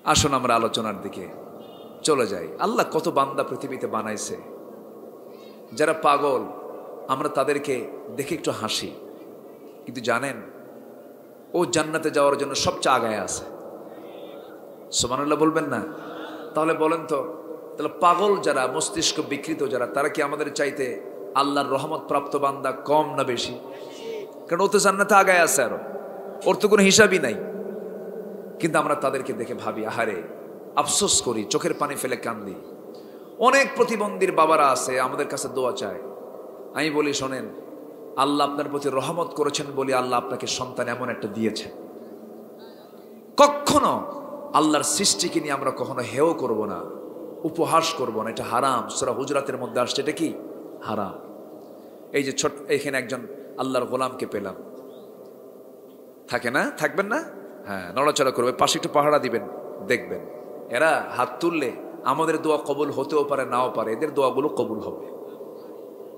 আসুন আমরা আলোচনার দিকে চলে যাই। আল্লাহ কত বান্দা পৃথিবীতে বানাইছে, যারা পাগল, আমরা তাদেরকে দেখে একটু হাসি, কিন্তু জানেন ও জান্নাতে যাওয়ার জন্য সবচেয়ে আগায় আছে। সুবহানাল্লাহ বলবেন না? তাহলে বলেন তো, তাহলে পাগল যারা, মস্তিষ্ক বিকৃত যারা, তারা কি আমাদের চাইতে আল্লাহর রহমত প্রাপ্ত বান্দা কম না বেশি? কারণ ও তো জান্নাতে আগায় আছে, আরো ওর তো কোনো হিসাবই নাই। কিন্তু আমরা তাদেরকে দেখে ভাবি, আহারে, আফসোস করি, চোখের পানি ফেলে কান্দি। অনেক প্রতিবন্ধীর বাবারা আছে, আমাদের কাছে দোয়া চায়। আমি বলি, শোনেন, আল্লাহ আপনার প্রতি রহমত করেছেন বলে আল্লাহ আপনাকে সন্তান এমন একটা দিয়েছেন। কখনো আল্লাহর সৃষ্টিকে নিয়ে আমরা কখনো হেয় করব না, উপহাস করব না, এটা হারাম। সূরা হুজরাতের মধ্যে আসছে, এটা কি হারাম। এই যে ছোট, এখানে একজন আল্লাহর গোলামকে পেলাম, থাকে না? থাকবেন না? হ্যাঁ, নড়াচড়া করবে, পাশে একটু পাহারা দিবেন, দেখবেন এরা হাত তুললে আমাদের দোয়া কবুল হতেও পারে, নাও পারে, এদের দোয়াগুলো কবুল হবে।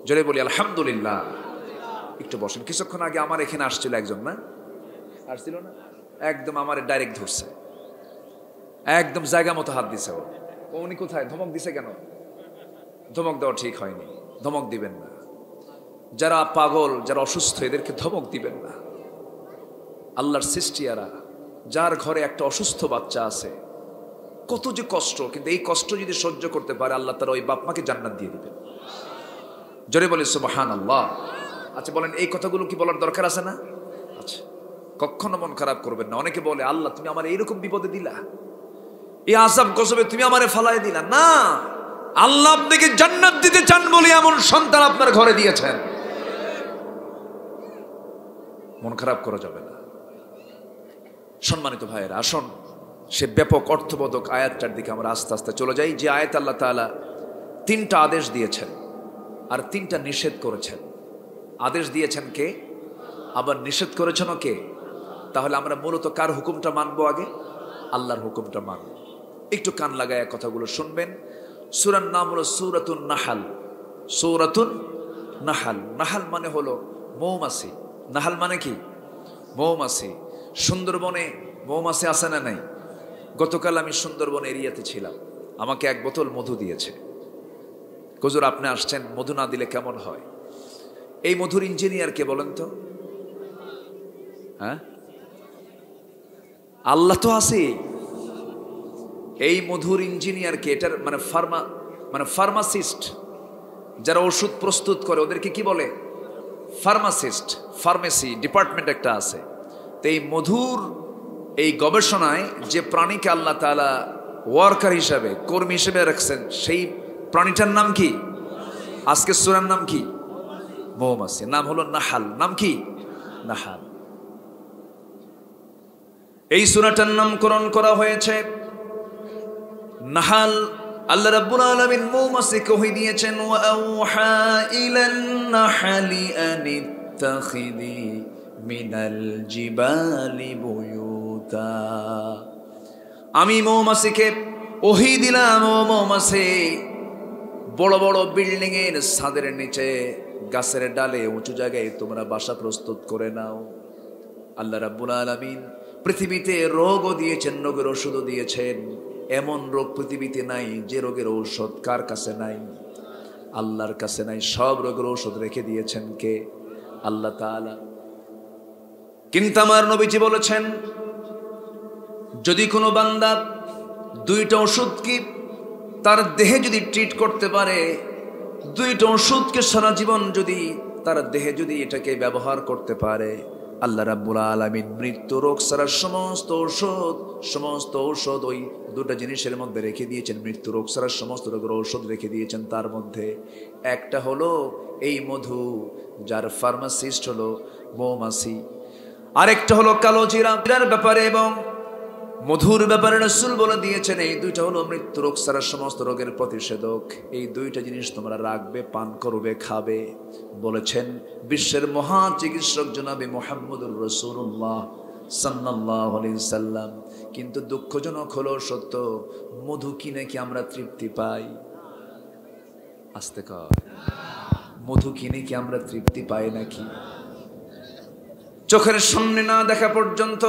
জোরে বলি আলহামদুলিল্লাহ। একটু বসেন। কিছুক্ষণ আগে আমার এখানে আসছিল একজন, না আসছিল না? একদম আমার ডাইরেক্ট ধরছে, একদম জায়গা মতো হাত দিছে। উনি কোথায়? ধমক দিছে কেন? ধমক দেওয়া ঠিক হয়নি, ধমক দিবেন না। যারা পাগল, যারা অসুস্থ, এদেরকে ধমক দিবেন না। আল্লাহর সৃষ্টিয়ারা, যার ঘরে একটা অসুস্থ বাচ্চা আছে, কত যে কষ্ট, কিন্তু এই কষ্ট যদি সহ্য করতে পারে, আল্লাহ তাআলা ওই বাপ মাকে জান্নাত দিয়ে দিবেন। জোরে বলি সুবহানাল্লাহ। আচ্ছা বলেন, এই কথাগুলো কি বলার দরকার আছে না? আচ্ছা, কখনো মন খারাপ করবেন না। অনেকে বলে, আল্লাহ তুমি আমার এইরকম বিপদে দিলা, এই আযাব গজবে তুমি আমারে ফালায় দিলা। না, আল্লাহ আপনাকে জান্নাত দিতে চান বলে এমন সন্তান আপনার ঘরে দিয়েছেন। মন খারাপ করা যাবে না। সম্মানিত ভাইয়েরা, আসুন সে ব্যাপক অর্থবোধক আয়াতটার দিকে আমরা আস্তে আস্তে চলে যাই। যে আয়াত আল্লাহ তাআলা 3টা আদেশ দিয়েছেন আর 3টা নিষেধ করেছেন। আদেশ দিয়েছেন কে? আবার নিষেধ করেছেন কে? তাহলে আমরা মূলত কার হুকুমটা মানবো? আগে আল্লাহর হুকুমটা মানব। একটু কান লাগায় কথাগুলো শুনবেন। সূরার নাম হলো সূরাতুন নাহাল। সূরাতুন নাহাল। নাহাল মানে হলো মৌমাছি। নাহাল মানে কি? মৌমাছি। সুন্দরবনে মৌমাছি আছে না নাই? গতকাল আমি সুন্দরবন এরিয়াতে ছিলাম, আমাকে এক বোতল মধু দিয়েছে। হুজুর আপনি আসছেন, মধু না দিলে কেমন হয়? এই মধুর ইঞ্জিনিয়ার কে বলেন তো? হ্যাঁ, আল্লাহ তো আছে। এই মধুর ইঞ্জিনিয়ার কে? এটার মানে ফার্মাসিস্ট, যারা ওষুধ প্রস্তুত করে ওদেরকে কি বলে? ফার্মাসিস্ট। ফার্মেসি ডিপার্টমেন্ট একটা আছে। তো এই মধুর এই গবেষণায় যে প্রাণীকে আল্লাহ তাআলা ওয়ার্কার হিসাবে, কর্মী হিসেবে রাখছেন, সেই প্রাণীটার নাম কি? আজকে সূরার নাম কি? মৌমাছি। নাম হলো নাহাল। নাম কি? নাহাল। এই সূরাটার নামকরণ করা হয়েছে নাহাল। আল্লাহ রাব্বুল আলামিন মৌমাছিকে ওহী দিয়েছেন, ওয়া আওহা ইলান নাহলি আনিত্তাখিযি মিনাল জিবালি বুয়ুতা। আমি মৌমাছিকে ওহী দিলাম, ও মৌমাছি, বড় বড় বিল্ডিং এর ছাদের নিচে, গাছের ডালে, উঁচু জায়গায় তোমরা বাসা প্রস্তুত করে নাও। আল্লাহ রাব্বুল আলামিন পৃথিবীতে রোগও দিয়েছেন, রোগের ওষুধও দিয়েছেন। এমন রোগ পৃথিবীতে নাই যে রোগের ঔষধ কার কাছে নাই? আল্লাহর কাছে নাই। সব রোগের ঔষধ রেখে দিয়েছেন কে? আল্লাহ তাআলা। কিন্তু আমার নবীজি বলেছেন, যদি কোনো বান্দা 2টা ওষুধ কি তার দেহে যদি ট্রিট করতে পারে, 2টা ওষুধকে সারা জীবন যদি তার দেহে যদি এটাকে ব্যবহার করতে পারে, আল্লাহ রাব্বুল আলামিন মৃত্যু রোগ ছাড়া সমস্ত ঔষধ ওই দুটো জিনিসের মধ্যে রেখে দিয়েছেন। মৃত্যু রোগ ছাড়া সমস্ত রোগের ঔষধ রেখে দিয়েছেন। তার মধ্যে একটা হলো এই মধু, যার ফার্মাসিস্ট হলো মৌমাছি। আরেকটা হলো কালো জিরার ব্যাপারে এবং মধুর ব্যাপারে রাসূল বলে দিয়েছেন এই দুইটা হলো মৃত্যু রোগ ছাড়া সমস্ত রোগের প্রতিষেধক। এই দুইটা জিনিস তোমরা রাখবে, পান করবে, খাবে। বলেছেন বিশ্বের মহা চিকিৎসক জনাবে মুহাম্মদুর রাসূলুল্লাহ সাল্লাল্লাহু আলাইহি সাল্লাম। কিন্তু দুঃখজনক হলো সত্য, মধু কিনে কি আমরা তৃপ্তি পাই? আস্তে কর, মধু কিনে কি আমরা তৃপ্তি পাই নাকি? চোখের সামনে না দেখা পর্যন্ত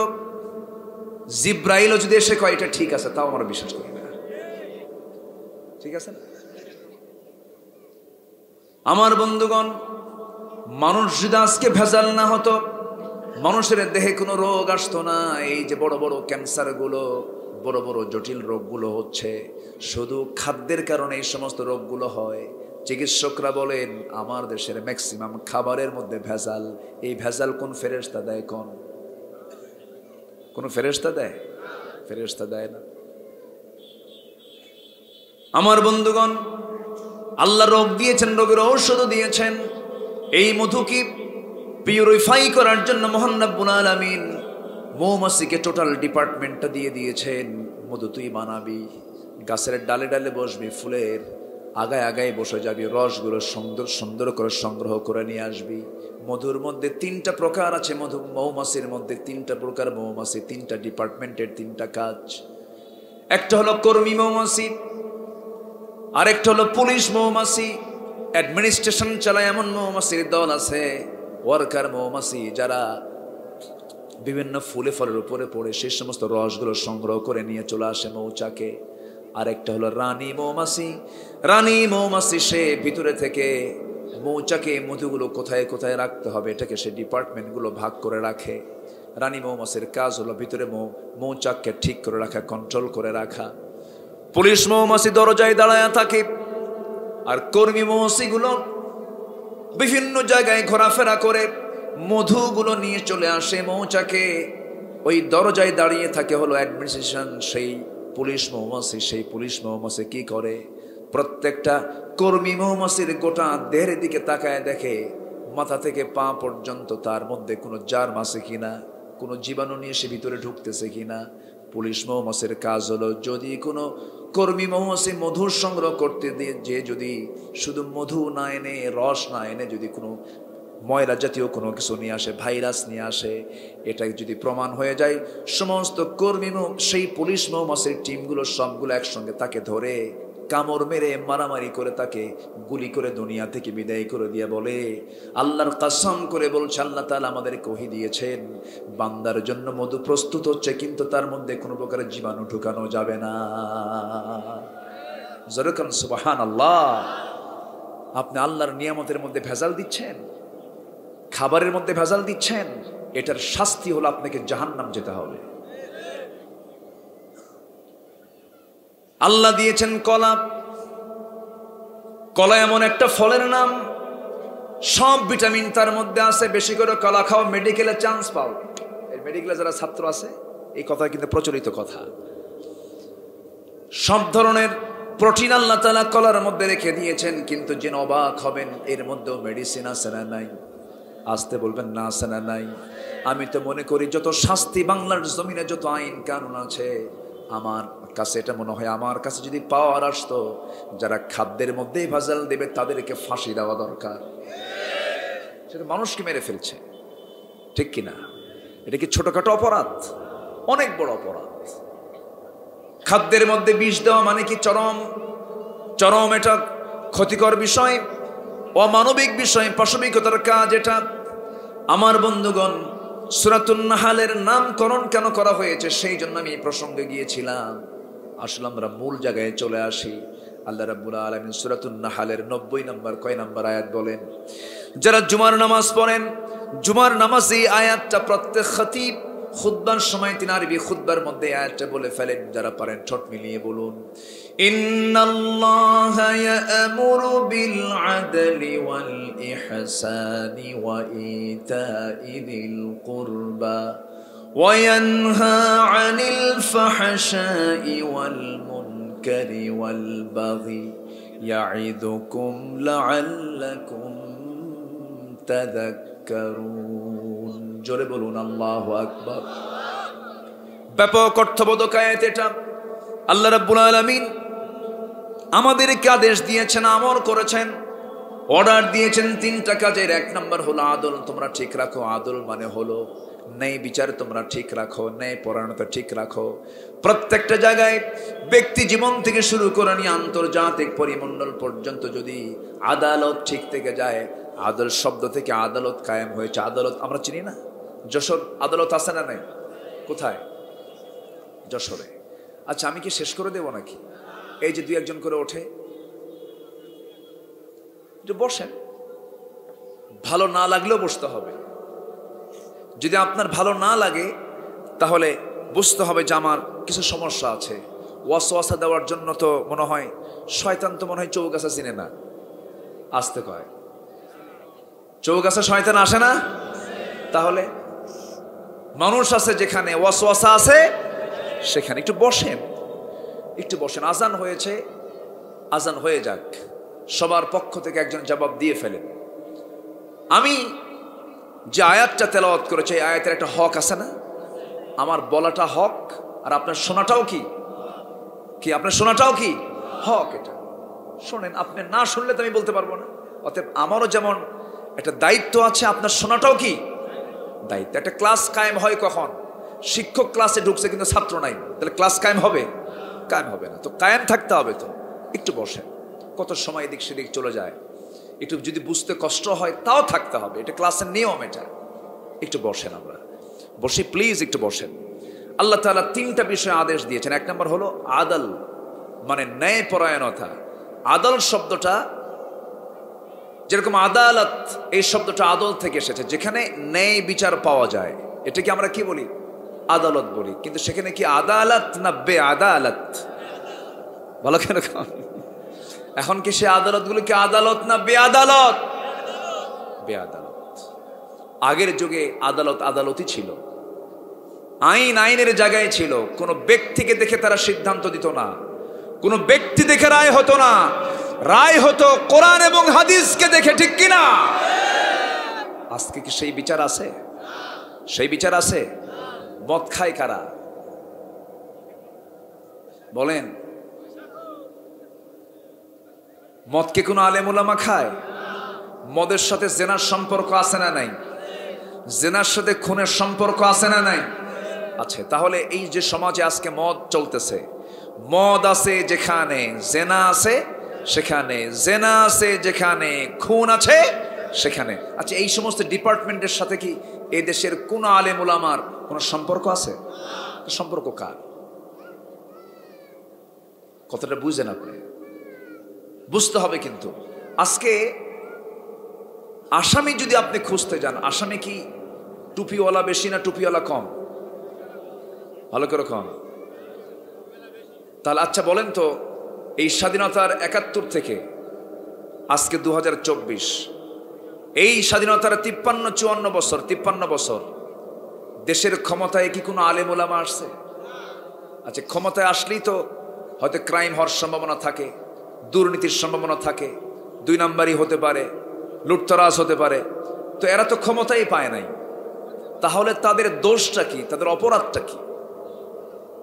জিব্রাইলও যদি এসে কয় এটা ঠিক আছে, তাও আমরা বিশ্বাস করি না। ঠিক আছে না? আমার বন্ধুগণ, মানুষ যদি আজকে ভেজাল না হতো, মানুষের দেহে কোনো রোগ আসতো না। এই যে বড় বড় ক্যান্সার গুলো, বড় বড় জটিল রোগগুলো হচ্ছে শুধু খাদ্যের কারণে এই সমস্ত রোগগুলো হয়। চিকিৎসকরা বলেন আমার দেশের ম্যাক্সিমাম খাবারের মধ্যে ভেজাল। এই ভেজাল কোন ফেরেশতা দেয়? কোন ফেরেশতা দেয়? ফেরেশতা দেয় না। আমার বন্ধুগণ, আল্লাহ রোগ দিয়েছেন, রোগের ঔষধ দিয়েছেন। এই মধুকে পিউরিফাই করার জন্য মহান রব্বুল আলামিন মৌমাছিকে টোটাল ডিপার্টমেন্টটা দিয়ে দিয়েছেন। মধু তুই বানাবি, গাছের ডালে ডালে বসবি, ফুলের আগায় আগায় বসে যাবি, রসগুলো সুন্দর সুন্দর করে সংগ্রহ করে নিয়ে আসবি। মধুর মধ্যে তিনটা প্রকার আছে, মৌমাছির মধ্যে তিনটা প্রকার মৌমাছি, তিনটা ডিপার্টমেন্টের তিনটা কাজ। একটা হলো কর্মী মৌমাছি, আরেকটা হলো পুলিশ মৌমাছি, অ্যাডমিনিস্ট্রেশন চালায় এমন মৌমাছির দল আছে। ওয়ার্কার মৌমাছি, যারা বিভিন্ন ফুলে ফলের উপরে পড়ে সেই সমস্ত রসগুলো সংগ্রহ করে নিয়ে চলে আসে মৌচাকে। আরেকটা হলো রানী মৌমাছি। রানী মৌমাছি সে ভিতরে থেকে মৌচাকে মধুগুলো কোথায় কোথায় রাখতে হবে এটাকে সে ডিপার্টমেন্টগুলো ভাগ করে রাখে। রানী মৌমাছির কাজ হলো ভিতরে মৌচাককে ঠিক করে রাখা, কন্ট্রোল করে রাখা। পুলিশ মৌমাছি দরজায় দাঁড়ায় থাকে, আর কর্মী মৌমাছিগুলো বিভিন্ন জায়গায় ঘোরাফেরা করে মধুগুলো নিয়ে চলে আসে মৌচাকে। ওই দরজায় দাঁড়িয়ে থাকে হলো অ্যাডমিনিস্ট্রেশন, সেই পুলিশ মৌমাছি। সেই পুলিশ মৌমাছি কি করে? প্রত্যেকটা কর্মী মৌমাছির গোটা দেহের দিকে তাকায় দেখে মাথা থেকে পা পর্যন্ত তার মধ্যে কোনো জার্ম আছে কিনা, কোনো জীবাণু নিয়ে সে ভিতরে ঢুকতেছে কিনা। পুলিশ মৌমাছির কাজ হলো যদি কোনো কর্মী মৌমাছি মধু সংগ্রহ করতে দিয়ে যে যদি শুধু মধু না এনে, রস না এনে, যদি কোনো ময়লা জাতীয় কোনো কিছু নিয়ে আসে, ভাইরাস নিয়ে আসে, এটা যদি প্রমাণ হয়ে যায়, সমস্ত কর্মী সেই পুলিশ মৌমাছির টিমগুলো সবগুলো একসঙ্গে তাকে ধরে কামড় মেরে মারামারি করে তাকে গুলি করে দুনিয়া থেকে বিদায় করে দিয়ে বলে, আল্লাহর কসম করে বলছে, আল্লাহ তাআলা আমাদেরকে ওহী দিয়েছেন বান্দার জন্য মধু প্রস্তুত হচ্ছে, কিন্তু তার মধ্যে কোনো প্রকারের জীবাণু ঢুকানো যাবে না। যেরকম সুবহানাল্লাহ। আপনি আল্লাহর নিয়ামতের মধ্যে ভেজাল দিচ্ছেন, খাবারের মধ্যে ভেজাল দিচ্ছেন, এটার শাস্তি হলো আপনাকে জাহান্নাম যেতে হবে। আল্লাহ দিয়েছেন কলা। কলা এমন একটা ফলের নাম, সব ভিটামিন তার মধ্যে আছে। বেশি করে কলা খাও, মেডিকেলে চান্স পাও। এই মেডিকেলে যারা ছাত্র আছে, এই কথা কিন্তু প্রচলিত কথা। সব ধরনের প্রোটিন আল্লাহ তাআলা কলার মধ্যে রেখে দিয়েছেন, কিন্তু জেনে অবাক হবেন এর মধ্যেও মেডিসিন আছে না নাই? আসতে বলবেন না আছে না নাই? আমি তো মনে করি যত শাস্তি বাংলার জমিনে, যত আইন কানুন আছে, আমার কাছে এটা মনে হয়, আমার কাছে যদি পাওয়ার আসতো, যারা খাদ্যের মধ্যেই ভেজাল দেবে তাদেরকে ফাঁসি দেওয়া দরকার। সেটা মানুষকে মেরে ফেলছে, ঠিক কিনা? এটা কি ছোটখাটো অপরাধ? অনেক বড় অপরাধ। খাদ্যের মধ্যে বিষ দেওয়া মানে কি চরম চরম এটা ক্ষতিকর বিষয়, অমানবিক বিষয়, পাশবিকতার কাজ এটা। আমার বন্ধুগণ, সূরাতুন নাহলের নামকরণ কেন করা হয়েছে সেই জন্য আমি এই প্রসঙ্গে গিয়েছিলাম। আসলে আমরা মূল জায়গায় চলে আসি। আল্লাহ রাব্বুল আলামিন সূরাতুন নাহলের 90 নম্বর কয় নম্বর আয়াত বলেন, যারা জুমার নামাজ পড়েন, জুমার নামাজে এই আয়াতটা প্রত্যেক খতিব খুতবার সময় তিনি আরবি খুতবার মধ্যে আয়াতটা বলে ফেলেন, যারা পারেন ঠোঁট মিলিয়ে বলুন, ইন্নাল্লাহা ইয়া'মুরু বিল আদলি ওয়াল ইহসানি ওয়া ইতা'i যিল কুরবা ওয়া ইয়ানহা আনিল ফাহশাই ওয়াল মুনকারি ওয়াল বাগি ইয়া'iদুকুম লা'আল্লাকুম তাযাক্কারুন। জোরে বলুন আল্লাহু আকবার। ব্যাপক অর্থবোধক আয়াত এটা। আল্লাহ রাব্বুল আলামিন আমাদেরকে আদেশ দিয়েছেন, আমর করেছেন, অর্ডার দিয়েছেন তিনটা কাজের। এক নাম্বার হলো আদল তোমরা ঠিক রাখো। আদল মানে হলো ন্যায় বিচার তোমরা ঠিক রাখো, ন্যায় পরায়ণতা ঠিক রাখো। প্রত্যেকটা জায়গায় ব্যক্তি জীবন থেকে শুরু করে নিয়ে আন্তর্জাতিক পরিমণ্ডল পর্যন্ত যদি আদালত ঠিক থেকে যায়, আদল শব্দ থেকে আদালত কায়েম হয়েছে। আদালত আমরা চিনি না, যশোর আদালত আছে না নাই? কোথায়? যশোরে। আচ্ছা, আমি কি শেষ করে দেব নাকি? এই যে দুই একজন করে ওঠে, যে বসেন, ভালো না লাগলেও বসতে হবে। যদি আপনার ভালো না লাগে তাহলে বুঝতে হবে যে আমার কিছু সমস্যা আছে। ওয়াসওয়াসা দেওয়ার জন্য তো মনে হয় শয়তান তো মনে হয় চৌগাছা চিনে না, আসতে কয় চৌগাছা শয়তান আসে না। তাহলে মানুষ আছে যেখানে ওয়াসওয়াসা আছে সেখানে একটু বসেন, একটু বসেন। আজান হয়েছে, আজান হয়ে যাক। সবার পক্ষ থেকে একজন জবাব দিয়ে ফেলেন। আমি যে আয়াতটা তেলাওয়াত করেছে এই আয়াতের একটা হক আছে না? আমার বলাটা হক, আর আপনার শোনাটাও কি কি আপনার শোনাটাও কি হক। এটা শোনেন, আপনি না শুনলে তো আমি বলতে পারবো না। অতএব আমারও যেমন একটা দায়িত্ব আছে, আপনার শোনাটাও কি দায়িত্ব। একটা ক্লাস কায়েম হয় কখন? শিক্ষক ক্লাসে ঢুকছে কিন্তু ছাত্র নাই, তাহলে ক্লাস কায়েম হবে? কায়েম হবে না। তো কায়েম থাকতে হবে। তো একটু বসেন, কত সময় এদিক সেদিক চলে যায়। একটু যদি বুঝতে কষ্ট হয় তাও থাকতে হবে, এটা ক্লাসের নিয়ম। এটা একটু বসেন, আমরা বসি প্লিজ, একটু বসেন। আল্লাহ তাআলা তিনটা বিষয়ে আদেশ দিয়েছেন। এক নম্বর হলো আদল, মানে ন্যায় পরায়ণতা। আদল শব্দটা যেরকম আদালত, এই শব্দটা আদল থেকে এসেছে, যেখানে ন্যায় বিচার পাওয়া যায়। এটাকে আমরা কি বলি? আদালত বলি। কিন্তু সেখানে কি আদালত না বে আদালত? ভালো কেন? এখন কি সে আদালত গুলো কি আদালত না বে আদালত? বে আদালত। আগের যুগে আদালত আদালতই ছিল, আইন আইনের জায়গায় ছিল। কোন ব্যক্তিকে দেখে তারা সিদ্ধান্ত দিত না, কোন ব্যক্তি দেখে রায় হতো না। রায় হতো কোরআন এবং হাদিসকে দেখে, ঠিক কিনা? আজকে কি সেই বিচার আছে? সেই বিচার আছে? মদ খায় কারা বলেন? মদকে কোনো আলেম ওলামা খায়? মদের সাথে জেনার সম্পর্ক আছে না নাই? জেনার সাথে খুনের সম্পর্ক আছে না নাই? আছে। তাহলে এই যে সমাজে আজকে মদ চলতেছে, মদ আছে যেখানে জেনা আছে সেখানে, জেনা আছে যেখানে খুন আছে সেখানে। আচ্ছা, এই সমস্ত ডিপার্টমেন্টের সাথে কি এই দেশের কোন আলেম ওলামার কোনো সম্পর্ক আছে? সম্পর্ক কার? কথাটা বুঝেন আপনি, বুঝতে হবে। কিন্তু আজকে আসামি যদি আপনি খুঁজতে যান, আসামি কি টুপিওয়ালা বেশি না টুপিওয়ালা কম? ভালো করে কম। তাহলে আচ্ছা বলেন তো, এই স্বাধীনতার ৭১ থেকে আজকে ২০২৪, এই স্বাধীনতার ৫৩-৫৪ বছর, ৫৩ বছর দেশের ক্ষমতায় কি কোনো আলেম ওলামা আসছে? আচ্ছা, ক্ষমতায় আসলেই তো হয়তো ক্রাইম হওয়ার সম্ভাবনা থাকে, দুর্নীতির সম্ভাবনা থাকে, ২ নাম্বারই হতে পারে, লুটতরাজ হতে পারে। তো এরা তো ক্ষমতাই পায় নাই। তাহলে তাদের দোষটা কি? তাদের অপরাধটা কি?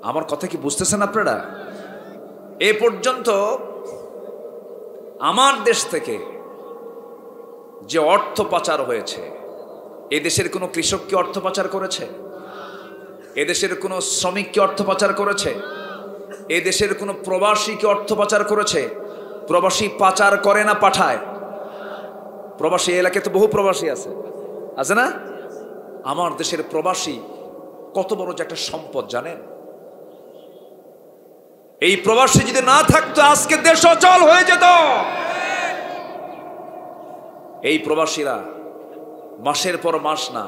আমার কথা কি বুঝতেছেন আপনারা? এ পর্যন্ত আমার দেশ থেকে যে অর্থ পাচার হয়েছে, এদেশের কোনো কৃষক কি অর্থ পাচার করেছে? এদেশের কোনো শ্রমিক কি অর্থ পাচার করেছে? এদেশের কোনো প্রবাসী কি অর্থ পাচার করেছে? প্রবাসী পাচার করে না পাঠায়? প্রবাসী এলাকায় তো বহু প্রবাসী আছে, আছে না? আমার দেশের প্রবাসী কত বড় যে একটা সম্পদ জানেন? এই প্রবাসী যদি না থাকতো আজকে দেশ অচল হয়ে যেত। এই প্রবাসীরা মাসের পর মাস না,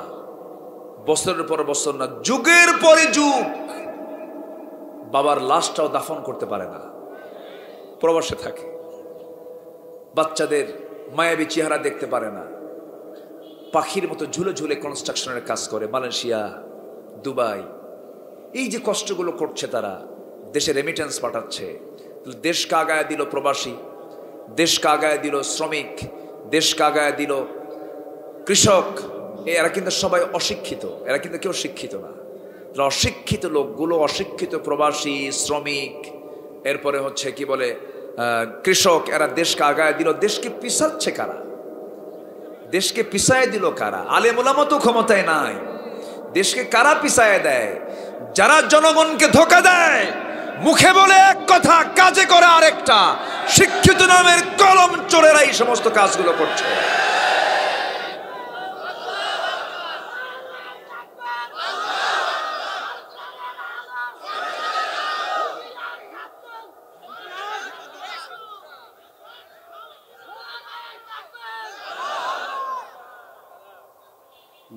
বছরের পর বছর না, যুগের পরে যুগ বাবার লাশটাও দাফন করতে পারে না, প্রবাসে থাকে। বাচ্চাদের মায়াবী চেহারা দেখতে পারে না, পাখির মতো ঝুলে ঝুলে কনস্ট্রাকশনের কাজ করে মালয়েশিয়া, দুবাই। এই যে কষ্টগুলো করছে তারা, দেশে রেমিটেন্স পাঠাচ্ছে, দেশকে আগায় দিল প্রবাসী, দেশকে আগায় দিল শ্রমিক, দেশকে আগায় দিল কৃষক। এরা কিন্তু সবাই অশিক্ষিত, এরা কিন্তু কেউ শিক্ষিত না। অশিক্ষিত লোকগুলো, অশিক্ষিত প্রবাসী, শ্রমিক, এরপরে হচ্ছে কি বলে কৃষক, এরা দেশকে আগায় দিল। দেশকে পিছাচ্ছে কারা? দেশকে পিছায় দিল কারা? আলেম ওলামা তো ক্ষমতায় নাই, দেশকে কারা পিছায় দেয়? যারা জনগণকে ধোঁকা দেয়, মুখে বলে এক কথা, কাজে করে আরেকটা। শিক্ষিত নামের কলম চোরেরা এই সমস্ত কাজগুলো করছে।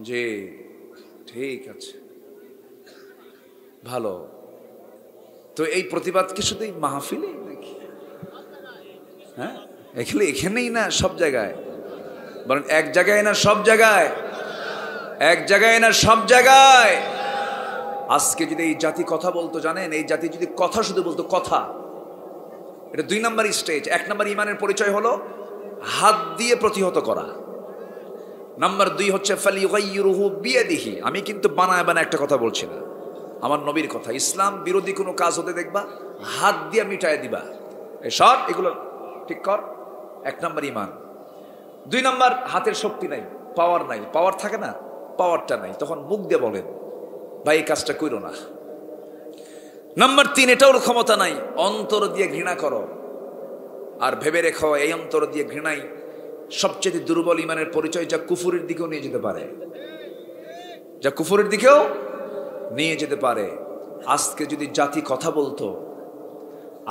জি, ঠিক আছে, ভালো। তো এই প্রতিবাদ কি শুধু এই মাহফিলেই নাকি? হ্যাঁ, এখানেই না, সব জায়গায়? বলেন এক জায়গায় না সব জায়গায়? এক জায়গায় না সব জায়গায়? আজকে যদি এই জাতি কথা বলতো, জানেন, এই জাতি যদি কথা শুধু বলতো, কথা, এটা 2 নাম্বার স্টেজ। 1 নাম্বার ইমানের পরিচয় হলো হাত দিয়ে প্রতিহত করা। নাম্বার 2 হচ্ছে ফালিয়ুগাইয়িরুহু বিয়াদিহি। আমি কিন্তু বানায় বানায় একটা কথা বলছি না, আমার নবীর কথা। ইসলাম বিরোধী কোনো কাজ হতে দেখবা, হাত দিয়ে মিটায় দিবা, এসব এগুলো ঠিক কর। 1 নাম্বার ইমান। 2 নাম্বার, হাতের শক্তি নাই, পাওয়ার নাই। পাওয়ার থাকে না, পাওয়ারটা নাই, তখন মুখ দিয়ে বলেন ভাই এই কাজটা কইরো না। নাম্বার 3, এটাও ক্ষমতা নাই, অন্তর দিয়ে ঘৃণা করো। আর ভেবে রেখো, এই অন্তর দিয়ে ঘৃণাই সবচেয়ে দুর্বল ইমানের পরিচয়, যা কুফুরের দিকেও নিয়ে যেতে পারে, যা কুফুরের দিকেও নিয়ে যেতে পারে। আজকে যদি জাতি কথা বলতো,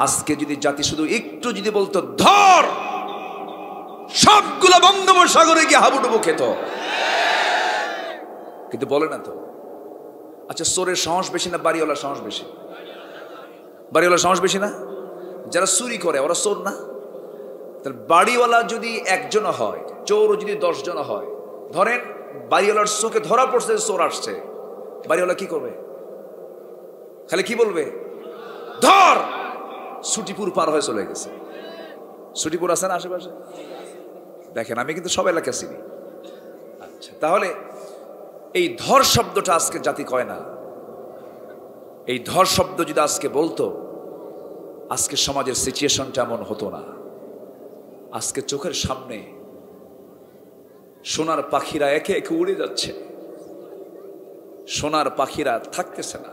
আজকে যদি জাতি শুধু একটু যদি বলতো ধর, সবগুলো বঙ্গোপসাগরে গিয়ে হাবুডুবু খেত, কিন্তু বলে না তো। আচ্ছা, চোরের সাহস বেশি না বাড়িওয়ালার সাহস বেশি? বাড়িওয়ালার সাহস বেশি না? যারা চুরি করে ওরা চোর না? তাহলে বাড়িওয়ালা যদি 1 জন হয়, চোরও যদি 10 জন হয়, ধরেন বাড়িওয়ালার চোখে ধরা পড়ছে চোর আসছে, বাড়িওয়ালা কি করবে? খালি কি বলবে? ধর। ছুটিপুর পার হয়ে চলে গেছে। ছুটিপুর আছে না আশেপাশে? দেখেন, আমি কিন্তু সব এলাকা চিনি। আচ্ছা, তাহলে এই ধর শব্দটা আজকে জাতি কয় না। এই ধর শব্দ যদি আজকে বলতো, আজকে সমাজের সিচুয়েশনটা এমন হতো না। আজকে চোখের সামনে সোনার পাখিরা একে একে উড়ে যাচ্ছে, সোনার পাখিরা থাকতেছে না।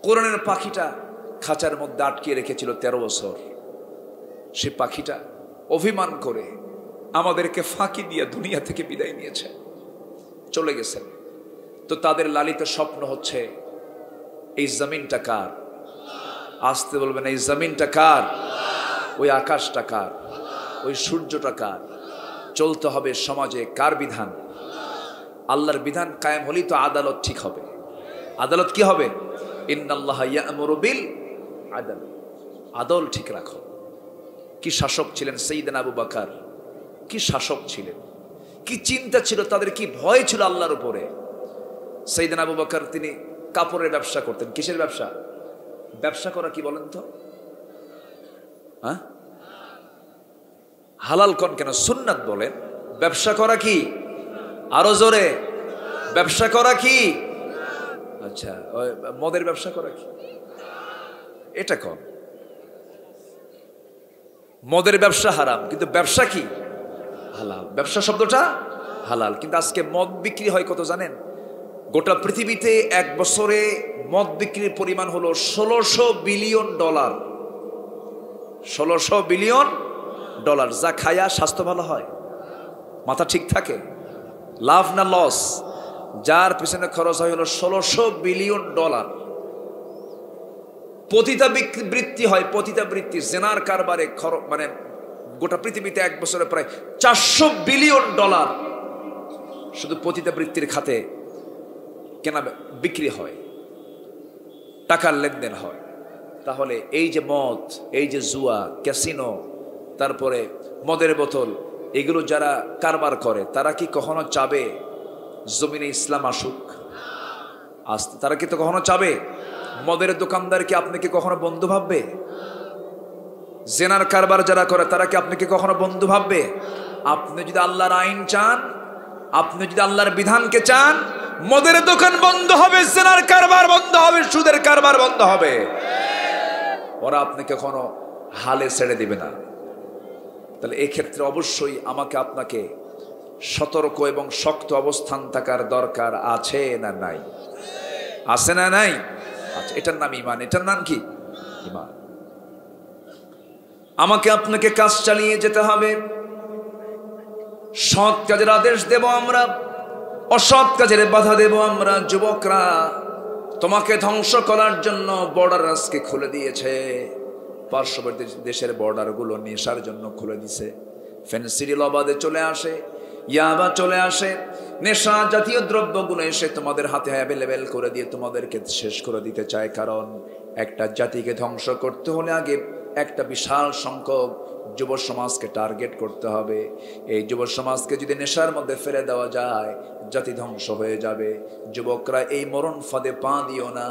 কোরআনের পাখিটা খাঁচার মধ্যে আটকে রেখেছিল 13 বছর, সে পাখিটা অভিমান করে আমাদেরকে ফাঁকি দিয়ে দুনিয়া থেকে বিদায় নিয়েছে, চলে গেছেন। তো তাদের লালিত স্বপ্ন হচ্ছে এই জমিনটা কার? আসতে বলবেন, এই জমিনটা কার? ওই আকাশটা কার? ওই সূর্যটা কার? চলতে হবে সমাজে কার বিধান? আল্লাহর বিধান কায়েম হলেই তো আদালত ঠিক হবে। আদালত কি হবে? ইন্নাল্লাহা ইয়া'মুরু বিল আদল। আদল ঠিক রাখো। কি শাসক ছিলেন সাইয়েদনা আবু বকর, কি শাসক ছিলেন, কি চিন্তা ছিল তাদের, কি ভয় ছিল আল্লাহর উপরে। সাইয়েদনা আবু বকর তিনি কাপড়ের ব্যবসা করতেন। কিসের ব্যবসা? ব্যবসা করা কি বলেন তো? হ্যাঁ, হালাল কোন কেন, সুন্নাত বলেন। ব্যবসা করা কি? আরো জোরে, ব্যবসা করা কি? আচ্ছা, মদের ব্যবসা করা কি? এটা কোন? মদের ব্যবসা হারাম, কিন্তু ব্যবসা কি? হালাল। ব্যবসা শব্দটা হালাল, কিন্তু আজকে মদ বিক্রি হয় কত জানেন? গোটা পৃথিবীতে 1 বছরে মদ বিক্রির পরিমাণ হলো $1600 বিলিয়ন। $1600 বিলিয়ন। যা খায়া স্বাস্থ্য ভালো হয়, মাথা ঠিক থাকে, লাভ না লস? যার পিছনে খরচ হয় হলো $1600 বিলিয়ন। পতিতাবৃত্তি হয়, পতিতাবৃত্তি, জেনার কারবারে মানে গোটা পৃথিবীতে 1 বছরে প্রায় $400 বিলিয়ন শুধু পতিতাবৃত্তির খাতে কেনা বিক্রি হয়, টাকার লেনদেন হয়, তাহলে এই যে মদ, এই যে জুয়া, ক্যাসিনো, তারপরে মদের বোতল, এগুলো যারা কারবার করে তারা কি কখনো চাবে জমিনে ইসলাম আসুক? আসতে তারা কি তো কখনো চাবে? মদের দোকানদার কি আপনাকে কখনো বন্ধু ভাববে? জেনার কারবার যারা করে তারা কি আপনাকে কখনো বন্ধু ভাববে? আপনি যদি আল্লাহর আইন চান, আপনি যদি আল্লাহর বিধানকে চান, মদের দোকান বন্ধ হবে, জেনার কারবার বন্ধ হবে, সুদের কারবার বন্ধ হবে। ওরা আপনাকে কখনো হালে ছেড়ে দিবে না। তাহলে এই ক্ষেত্রে অবশ্যই আমাকে আপনাকে সতর্ক এবং শক্ত অবস্থান থাকার দরকার আছে না নাই? আছে না নাই? আচ্ছা, এটার নাম ঈমান। এটার নাম কি? ঈমান। আমাকে আপনাকে কাজ চালিয়ে যেতে হবে। সৎ কাজের আদেশ দেব আমরা, অসৎ কাজের বাধা দেব আমরা। যুবকরা, তোমাকে ধ্বংস করার জন্য বর্ডার আজকে খুলে দিয়েছে। পার্শ্ববর্তী দেশের বর্ডারগুলো নেশার জন্য খুলে দিছে। ফেন্সিডিল অবাধে চলে আসে, ইয়াবা চলে আসে, নেশা জাতীয় দ্রব্যগুলো এসে তোমাদের হাতে অ্যাভেলেবেল করে দিয়ে তোমাদেরকে শেষ করে দিতে চায়। কারণ একটা জাতিকে ধ্বংস করতে হলে আগে একটা বিশাল সংখ্যক যুব সমাজকে টার্গেট করতে হবে। এই যুব সমাজকে যদি নেশার মধ্যে ফেলে দেওয়া যায়, জাতি ধ্বংস হয়ে যাবে। যুবকরা, এই মরণ ফাঁদে পা দিও না,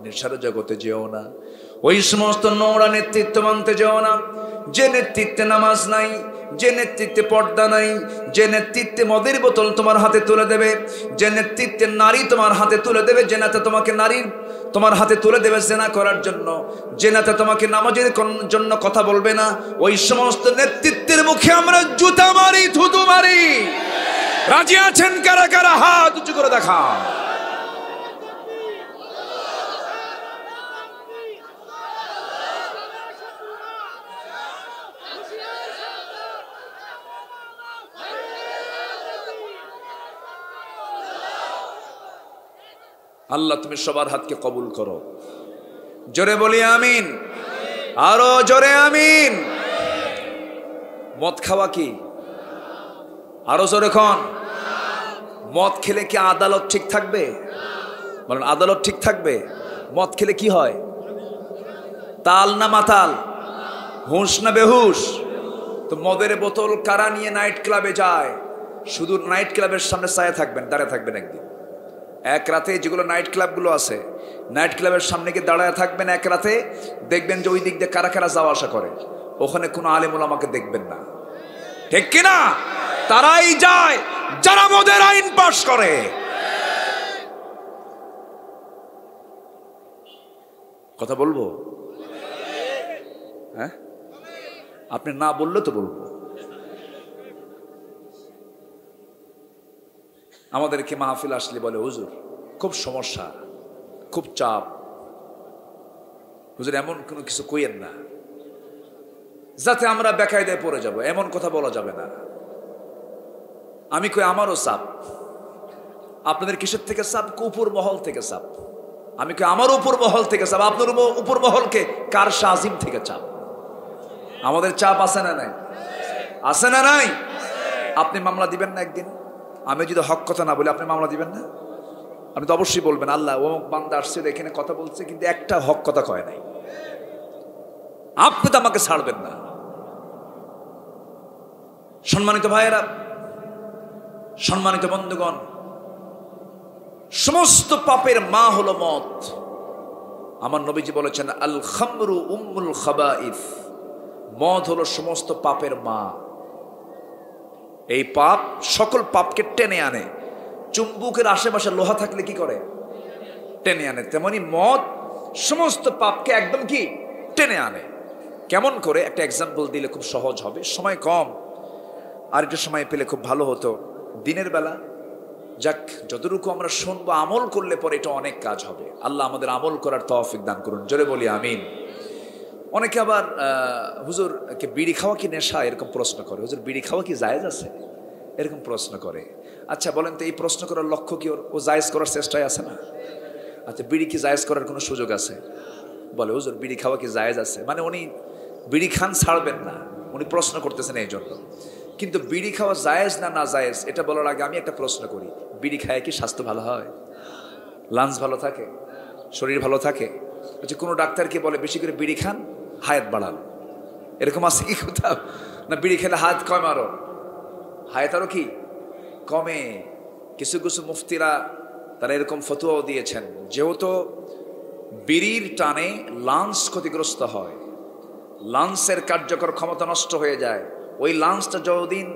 নেশার জগতে যেও না, ওই সমস্ত নোংরা নেতৃত্ব মানতে যেও না, যে নেতৃত্বে নামাজ নাই, যে নেতৃত্বে পর্দা নাই, যে নেতৃত্বে মদের বোতল তোমার হাতে তুলে দেবে, যে নেতৃত্বে নারী তোমার হাতে তুলে দেবে, যে নেতা তোমাকে নারীর তোমার হাতে তুলে দেবে জেনা করার জন্য, যে নেতা তোমাকে নামাজের জন্য কথা বলবে না, ওই সমস্ত নেতৃত্বের মুখে আমরা জুতা মারি, থুতু মারি। রাজি আছেন কারা কারা? হাত উঁচু করে দেখান। আল্লাহ তুমি সবার হাতকে কবুল করো। জোরে বলি আমিন, আরো জোরে আমিন। মদ খাওয়া কি? আরো জোরে খন। মদ খেলে কি আদালত ঠিক থাকবে? বলেন, আদালত ঠিক থাকবে? মদ খেলে কি হয়? তাল না মাতাল? হুঁশ না বেহুশ? তো মদের বোতল কারা নিয়ে নাইট ক্লাবে যায়? শুধু নাইট ক্লাবের সামনে ছায়া থাকবেন, দাঁড়িয়ে থাকবেন একদিন এক রাতে। যেগুলো নাইট ক্লাবগুলো আছে, নাইট ক্লাবের সামনে গিয়ে দাঁড়ায় থাকবেন এক রাতে, দেখবেন যে ওই দিক দিয়ে কারা কারা যাওয়া আসা করে। ওখানে কোনো আলেম ওলামাকে দেখবেন না, ঠিক কিনা? তারাই যায় যারা মদের আইন পাশ করে। কথা বলবো? হ্যাঁ, আপনি না বললে তো বলবো। আমাদেরকে মাহফিল আসলে বলে, হুজুর খুব সমস্যা, খুব চাপ, হুজুর এমন কোনো কিছু কইয়েন না যাতে আমরা বেকায়দায় পড়ে যাব। এমন কথা বলা যাবে না। আমি কই, আমারও চাপ। আপনাদের কিসের থেকে চাপ? উপর মহল থেকে চাপ। আমি কই, আমার উপর মহল থেকে চাপ। আপনার উপর মহলকে কার শাহিম থেকে চাপ? আমাদের চাপ আছে না নাই? আছে না নাই? আপনি মামলা দিবেন না একদিন? আমি যদি হক কথা না বলি আপনি মামলা দিবেন না? আপনি তো অবশ্যই বলবেন, আল্লাহ ও বান্দা আসছে এখানে কথা বলছে কিন্তু একটা হক কথা কয় নাই। আপনি তো আমাকে ছাড়বেন না। সম্মানিত ভাইয়েরা, সম্মানিত বন্ধুগণ, সমস্ত পাপের মা হলো মদ। আমার নবীজি বলেছেন, আল খামরু উম্মুল খাবাইস। মদ হলো সমস্ত পাপের মা। এই পাপ সকল পাপকে টেনে আনে। চুম্বুকের আশেপাশে লোহা থাকলে কি করে? টেনে আনে। তেমনি মদ সমস্ত পাপকে একদম কি টেনে আনে। কেমন করে? একটা এক্সাম্পল দিলে খুব সহজ হবে, সময় কম, আর একটু সময় পেলে খুব ভালো হতো। দিনের বেলা যাক, যতটুকু আমরা শুনবো, আমল করলে পরে এটা অনেক কাজ হবে। আল্লাহ আমাদের আমল করার তৌফিক দান করুন, জোরে বলি আমিন। অনেকে আবার হুজুর বিড়ি খাওয়া কি নেশা, এরকম প্রশ্ন করে। হুজুর বিড়ি খাওয়া কি জায়েজ আছে, এরকম প্রশ্ন করে। আচ্ছা বলেন তো, এই প্রশ্ন করার লক্ষ্য কি? ও জায়েজ করার চেষ্টায় আছে না? আচ্ছা, বিড়ি কি জায়েজ করার কোনো সুযোগ আছে? বলে, হুজুর বিড়ি খাওয়া কি জায়েজ আছে? মানে উনি বিড়ি খান ছাড়বেন না, উনি প্রশ্ন করতেছেন এই জন্য। কিন্তু বিড়ি খাওয়া জায়েজ না না জায়েজ এটা বলার আগে আমি একটা প্রশ্ন করি, বিড়ি খায় কি স্বাস্থ্য ভালো হয়? লাঞ্চ ভালো থাকে, শরীর ভালো থাকে। হচ্ছে কোনো ডাক্তার কি বলে বেশি করে বিড়ি খান, হায়াত বাড়ান, এরকম আছে কি কোথাও? না বিড়ি খেলে হায়াত কম, আরো হায়াত আরো কি কমে। কিছু কিছু মুফতিরা তারা এরকম ফতোয়াও দিয়েছেন, যেহেতু বিড়ির টানে লাঞ্চ ক্ষতিগ্রস্ত হয়, লাঞ্চের কার্যকর ক্ষমতা নষ্ট হয়ে যায়, ওই লাঞ্চটা যতদিন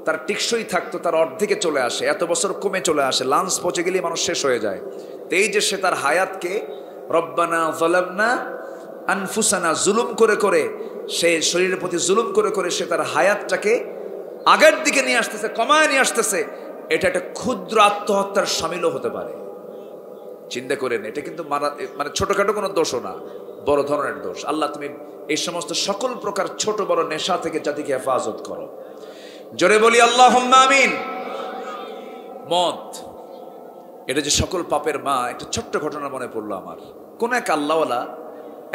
তার টিকসই থাকতো তার অর্ধেকে চলে আসে, এত বছর কমে চলে আসে, লাঞ্চ পচে গেলেই মানুষ শেষ হয়ে যায়। তো এই যে সে তার হায়াতকে রব্বানা যালামনা আনফুসানা জুলুম করে করে, সে শরীরের প্রতি জুলুম করে করে সে তার হায়াতটাকে আগের দিকে নিয়ে আসতেছে, কমায় নিয়ে আসতেছে। এটা একটা ক্ষুদ্র আত্মহত্যার শামিলও হতে পারে। চিন্তা করেন, এটা কিন্তু মানে ছোটখাটো কোনো দোষও না, বড় ধরনের দোষ। আল্লাহ তুমি এই সমস্ত সকল প্রকার ছোট বড় নেশা থেকে জাতিকে হেফাজত করো। জোরে বলি আল্লাহুম্মা আমিন। মদ, এটা যে সকল পাপের মা। একটা ছোট্ট ঘটনা মনে পড়লো আমার। কোন এক আল্লাহওয়ালা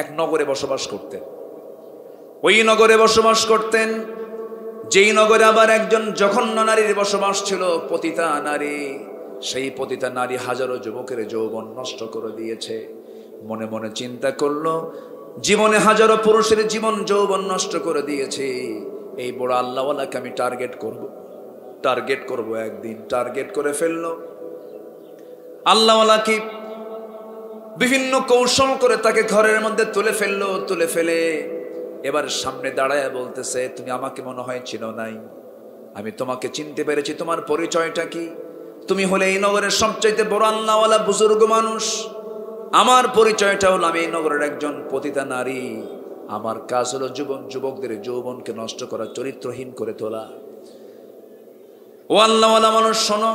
এক নগরে বসবাস করতেন। ওই নগরে বসবাস করতেন, যেই নগরে আবার একজন জঘন্য নারীর বসবাস ছিল, পতিতা নারী। সেই পতিতা নারী হাজারো যুবকের যৌবন নষ্ট করে দিয়েছে। মনে মনে চিন্তা করলো, জীবনে হাজারো পুরুষের জীবন যৌবন নষ্ট করে দিয়েছে, এই বড় আল্লাহওয়ালাকে আমি টার্গেট করব। একদিন টার্গেট করে ফেললো। আল্লাহওয়ালাকে বিভিন্ন কৌশল করে তাকে ঘরের মধ্যে তুলে ফেলে এবার সামনে দাঁড়ায় বলতেছে, তুমি আমাকে মনে হয় চিনো নাই, আমি তোমাকে চিনতে পেরেছি। তোমার পরিচয়টা কি? তুমি হলে এই নগরের সবচাইতে বড় আল্লাহওয়ালা বুজুর্গ মানুষ। আমার পরিচয়টা হলো আমি এই নগরের একজন পতিতা নারী। আমার কাজ হলো যুবকদের যৌবনকে নষ্ট করা, চরিত্রহীন করে তোলা। ও আল্লাহওয়ালা মানুষ, শোনো,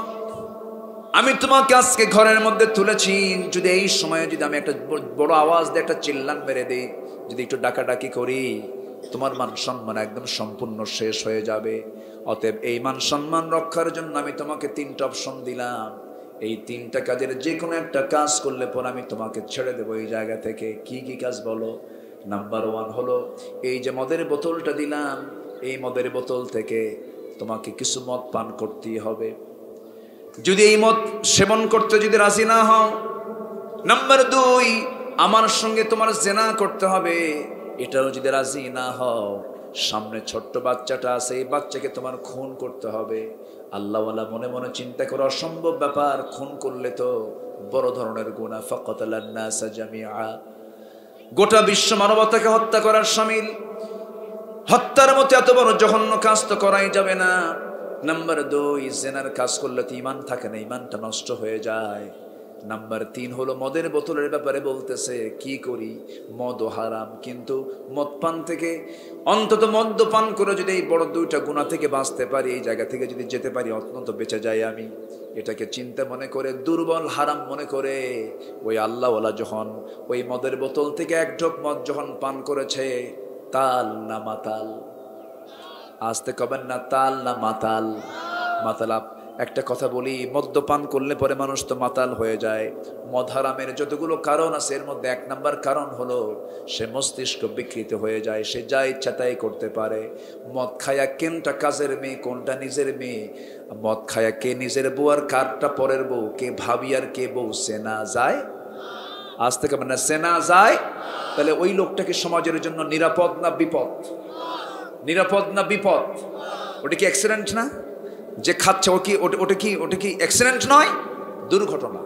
আমি তোমাকে আজকে ঘরের মধ্যে তুলেছি। যদি এই সময়ে যদি আমি একটা বড় আওয়াজ দিয়ে একটা চিল্লান মেরে দিই, যদি একটু ডাকাডাকি করি, তোমার মান সম্মান একদম সম্পূর্ণ শেষ হয়ে যাবে। অতএব এই মান সম্মান রক্ষার জন্য আমি তোমাকে 3টা অপশন দিলাম। এই 3টা কাজের যে কোনো একটা কাজ করলে পর আমি তোমাকে ছেড়ে দেবো এই জায়গা থেকে। কি কি কাজ বলো? নাম্বার 1 হলো, এই যে মদের বোতলটা দিলাম, এই মদের বোতল থেকে তোমাকে কিছু মদ পান করতেই হবে। যদি এই মদ সেবন করতে যদি রাজি না হও, নাম্বার 2, আমার সঙ্গে তোমার জেনা করতে হবে। এটাও যদি রাজি না হও, সামনে ছোট্ট বাচ্চাটা আছে, এই বাচ্চাকে তোমার খুন করতে হবে। আল্লাহওয়ালা মনে মনে চিন্তা করে, অসম্ভব ব্যাপার, খুন করলে তো বড় ধরনের গুনাহ। ফাকাতালান নাসা জামিআ, গোটা বিশ্ব মানবতাকে হত্যা করার শামিল। হত্যার মতো এত বড় জঘন্য কাজ তো করাই যাবে না। নাম্বার 2, জেনার কাজ করলে তো ঈমান থাকে না, ঈমানটা নষ্ট হয়ে যায়। নাম্বার 3 হলো মদের বোতলের ব্যাপারে বলতেছে, কি করি? মদও হারাম, কিন্তু মদ পান থেকে, অন্তত মদ্যপান করে যদি এই বড় 2টা গুনাহ থেকে বাঁচতে পারি, এই জায়গা থেকে যদি যেতে পারি, অন্তত বেঁচে যাই আমি। এটাকে চিন্তা মনে করে, দুর্বল হারাম মনে করে, ওই আল্লাহওয়ালা যখন ওই মদের বোতল থেকে এক ঢোক মদ যখন পান করেছে, তাল না মাতাল? আসতে কবেন না, তাল না মাতাল? মাতাল। একটা কথা বলি, মদ্যপান করলে পরে মানুষ তো মাতাল হয়ে যায়। মদ হারামের যতগুলো কারণ আছে, এর মধ্যে 1 নাম্বার কারণ হলো সে মস্তিষ্ক বিকৃত হয়ে যায়, সে যা ইচ্ছা তাই করতে পারে। মদ খায়া কোনটা কাজের মেয়ে, কোনটা নিজের মেয়ে, মদ খায়া কে নিজের বউ আর কারটা পরের বউ, কে ভাবি আর কে বউ, সেনা যায়। আজ থেকে মানে সেনা যায়। তাহলে ওই লোকটাকে সমাজের জন্য নিরাপদ না বিপদ? নিরাপদ না বিপদ? ওটা কি অ্যাক্সিডেন্ট না? যে খাচ্ছে ওটা কি অ্যাক্সিডেন্ট নয়, দুর্ঘটনা।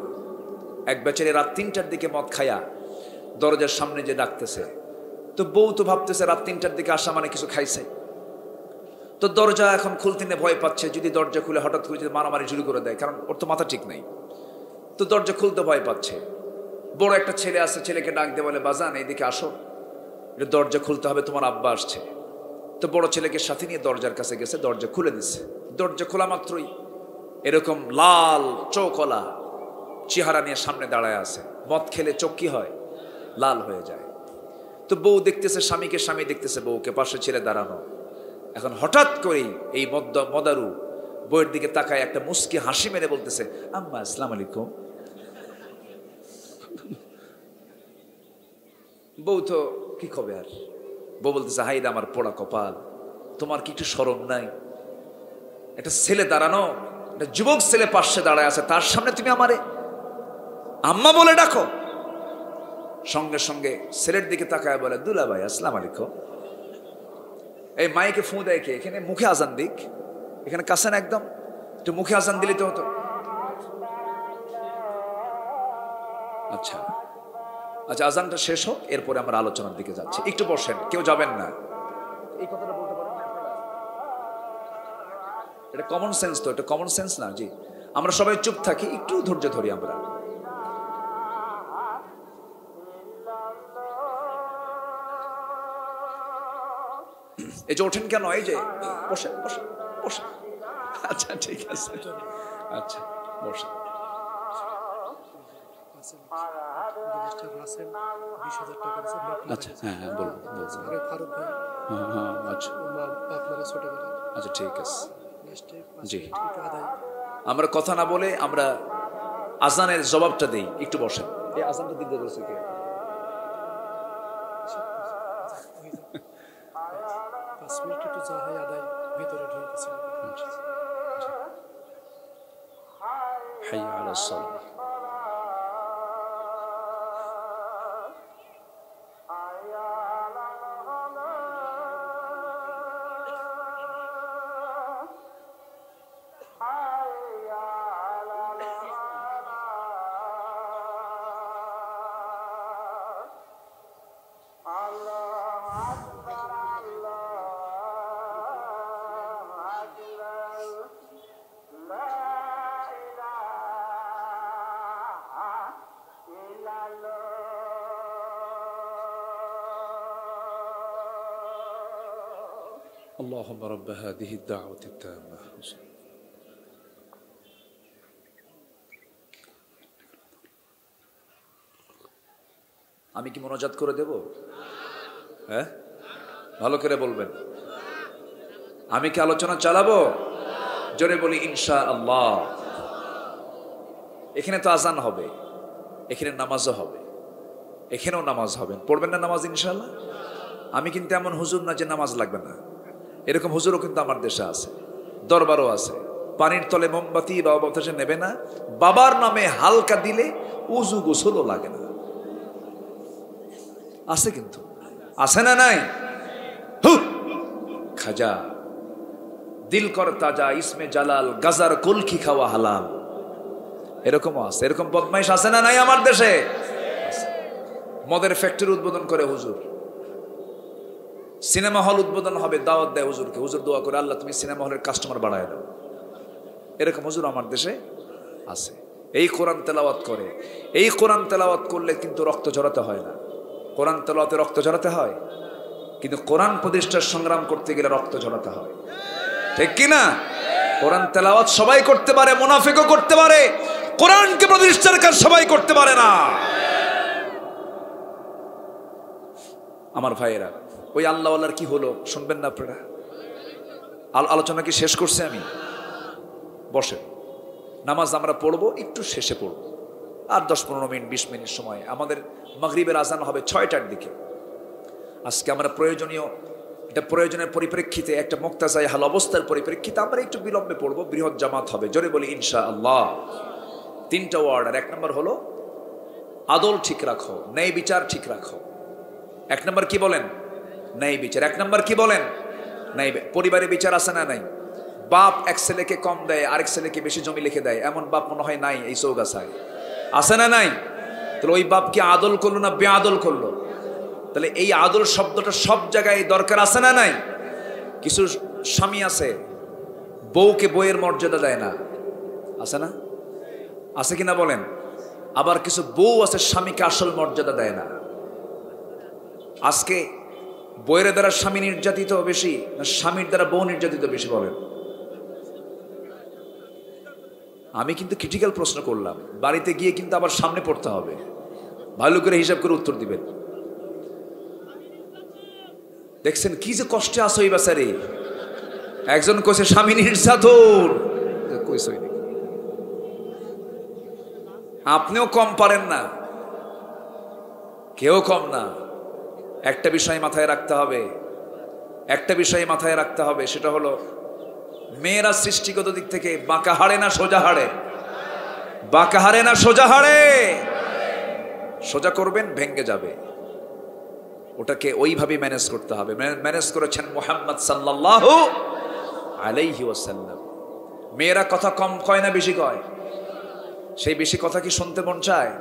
এক বেচারে রাত 3টার দিকে মদ খায়া দরজার সামনে যে ডাকতেছে, তো বউ তো ভাবতেছে রাত 3টার দিকে আসা মানে কিছু খাইছে, তো দরজা এখন খুলতে নিয়ে ভয় পাচ্ছে। যদি দরজা খুলে হঠাৎ করে যদি মারামারি শুরু করে দেয়, কারণ ওর তো মাথা ঠিক নাই, তো দরজা খুলতে ভয় পাচ্ছে। বড় একটা ছেলে আছে, ছেলেকে ডাক দিয়ে বলে, বাজান এইদিকে আসো, এটা দরজা খুলতে হবে, তোমার আব্বা আসছে। তো বড় ছেলেকে সাথে নিয়ে দরজার কাছে গেছে, দরজা খুলে দিছে। দরজা খোলা মাত্রই এরকম লাল চোখওয়ালা চেহারা নিয়ে সামনে দাঁড়ায় আছে। মদ খেলে চোখ কি হয়? লাল হয়ে যায়। তো বউ দেখতেছে স্বামীকে, স্বামী দেখতেছে বউকে, পাশে ছেলে দাঁড়ানো। এখন হঠাৎ করেই এই মদারু বউয়ের দিকে তাকায় একটা মুস্কি হাসি মেরে বলতেছে, আম্মা আসসালামু আলাইকুম। বউ তো কি খবর? আর বউ বলতেছে, হাইরে আমার পোড়া কপাল, তোমার কি একটু শরম নাই? একটা ছেলে দাঁড়ানো, একটা যুবক ছেলে পাশে দাঁড়ায় আছে, তার সামনে তুমি আমারে। আম্মা বলে ডাকো। সঙ্গে সঙ্গে ছেলের দিকে তাকায় বলে, দুলা ভাই আসসালামু আলাইকুম। এই মাইকে ফু দেয় কে? এখানে মুখে আজান দিক, এখানে কাছে না একদম, একটু মুখে আজান দিলে তো হতো। আচ্ছা আচ্ছা, আজানটা শেষ হোক, এরপরে আমরা আলোচনার দিকে যাচ্ছি। একটু বসেন, কেউ যাবেন না। এই কথাটা বলতে পারেন না আপনারা? এটা কমন সেন্স তো, এটা কমন সেন্স না? জি, আমরা সবাই চুপ থাকি, একটু ধৈর্য ধরি আমরা। এই যে ওঠেন কেন? এই যে বসেন বসেন বসেন। আচ্ছা ঠিক আছে, আচ্ছা বসেন। আচ্ছা হ্যাঁ হ্যাঁ বলুন, বলছেন। আচ্ছা আচ্ছা ঠিক আছে। জি, আমরা কথা না বলে আমরা আজানের জবাবটা দেই। একটু বসেন। এই আজানটা দিতে বলছে কে? হাইয়া আলাস সালাহ। اللهم رب هذه الدعوة التامة। আমি কি মোনাজাত করে দেব? হ্যাঁ, ভালো করে বলবেন। আমি কি আলোচনা চালাবো? জোরে বলি ইনশাআল্লাহ। এখানে তো আজান হবে, এখানে নামাজও হবে, এখানেও নামাজ হবে। পড়বেন না নামাজ ইনশাআল্লাহ? আমি কিন্তু এমন হুজুর না যে নামাজ লাগবে না, এরকম হুজুরও কিন্তু আমার দেশে আছে, দরবারও আছে। পানির তলে মোমবাতি বা বাতাসে নেবে না, বাবার নামে হালকা দিলে উজু গোসলও লাগে না। আছে কিন্তু, আছে না নাই? খাজা দিল কর তাজা, ইসমে জালাল, গাজার কলকি খাওয়া হালাল, এরকমও আছে। এরকম বদমাইশ আছে না নাই আমার দেশে? মদের ফ্যাক্টরি উদ্বোধন করে হুজুর, সিনেমা হল উদ্বোধন হবে, দাওয়াত দেয় হুজুরকে, হুজুর দোয়া করে, আল্লাহ তুমি সিনেমা হলের কাস্টমার বাড়ায় দাও। এরকম হুজুর আমার দেশে আছে। এই কোরআন তেলাওয়াত করে। এই কোরআন তেলাওয়াত করলে কিন্তু রক্ত ঝরাতে হয় না। কোরআন তেলাওয়াতে রক্ত ঝরাতে হয়, কিন্তু কোরআন প্রতিষ্ঠার সংগ্রাম করতে গেলে রক্ত ঝরাতে হয়, ঠিক কি না? কোরআন তেলাওয়াত সবাই করতে পারে, মুনাফিকও করতে পারে, কোরআনকে প্রতিষ্ঠার কাজ সবাই করতে পারে না। আমার ভাইয়েরা, ওই আল্লাহওয়ালার কি হলো শুনবেন না আপনারা? আলোচনা কি শেষ করছে? আমি বসে নামাজ আমরা পড়বো, একটু শেষে পড়বো, আর 10-15 মিনিট 20 মিনিট সময়। আমাদের মাগরিবের আজান হবে 6টার দিকে। আজকে আমরা প্রয়োজনের পরিপ্রেক্ষিতে, একটা মুক্তাজায় হাল অবস্থার পরিপ্রেক্ষিতে আমরা একটু বিলম্বে পড়বো। বৃহৎ জামাত হবে, জোরে বলি ইনশাআল্লাহ। 3টা ওয়ার্ডার। 1 নম্বর হলো আদল ঠিক রাখো, ন্যায় বিচার ঠিক রাখো। 1 নম্বর কি বলেন? ন্যায় বিচার। 1 নম্বর কি বলেন? ন্যায়। পরিবারে বিচার আছে না নাই? বাপ এক ছেলেকে কম দেয়, আরেক ছেলেকে বেশি জমি লিখে দেয়, এমন বাপ মনে হয় নাই এই চৌগাছায়? আছে না নাই? তাহলে ওই বাপ কি আদল করলো না বেআদল করলো? তাহলে এই আদল শব্দটা সব জায়গায় দরকার আছে না নাই? কিছু স্বামী আছে বউকে বইয়ের মর্যাদা দেয় না, আছে না? আছে কিনা বলেন? আবার কিছু বউ আছে স্বামীকে আসল মর্যাদা দেয় না। আজকে বইয়ের দ্বারা স্বামী নির্যাতিত বেশি না স্বামীর দ্বারা বউ নির্যাতিত বেশি? বলেন। আমি কিন্তু ক্রিটিক্যাল প্রশ্ন করলাম, বাড়িতে গিয়ে কিন্তু আবার সামনে পড়তে হবে, ভালো করে হিসাব করে উত্তর দিবেন। দেখছেন কি যে কষ্টে আসো এই বেচারে। একজন কইছে স্বামী নির্যাতন, আপনিও কম পারেন না, কেউ কম না। একটা বিষয় মাথায় রাখতে হবে, একটা বিষয় মাথায় রাখতে হবে, সেটা হলো মেয়েরা সৃষ্টিগত দিক থেকে বাঁকা হাড়ে না সোজা হাড়ে? বাঁকা হারে না সোজা হারে? সোজা করবেন ভেঙ্গে যাবে, ওটাকে ওইভাবে ম্যানেজ করতে হবে। ম্যানেজ করেছেন মুহাম্মদ সাল্লাল্লাহু আলাইহি ওয়াসাল্লাম। মেয়েরা কথা কম কয় না বেশি কয়? সেই বেশি কথা কি শুনতে মন চায়?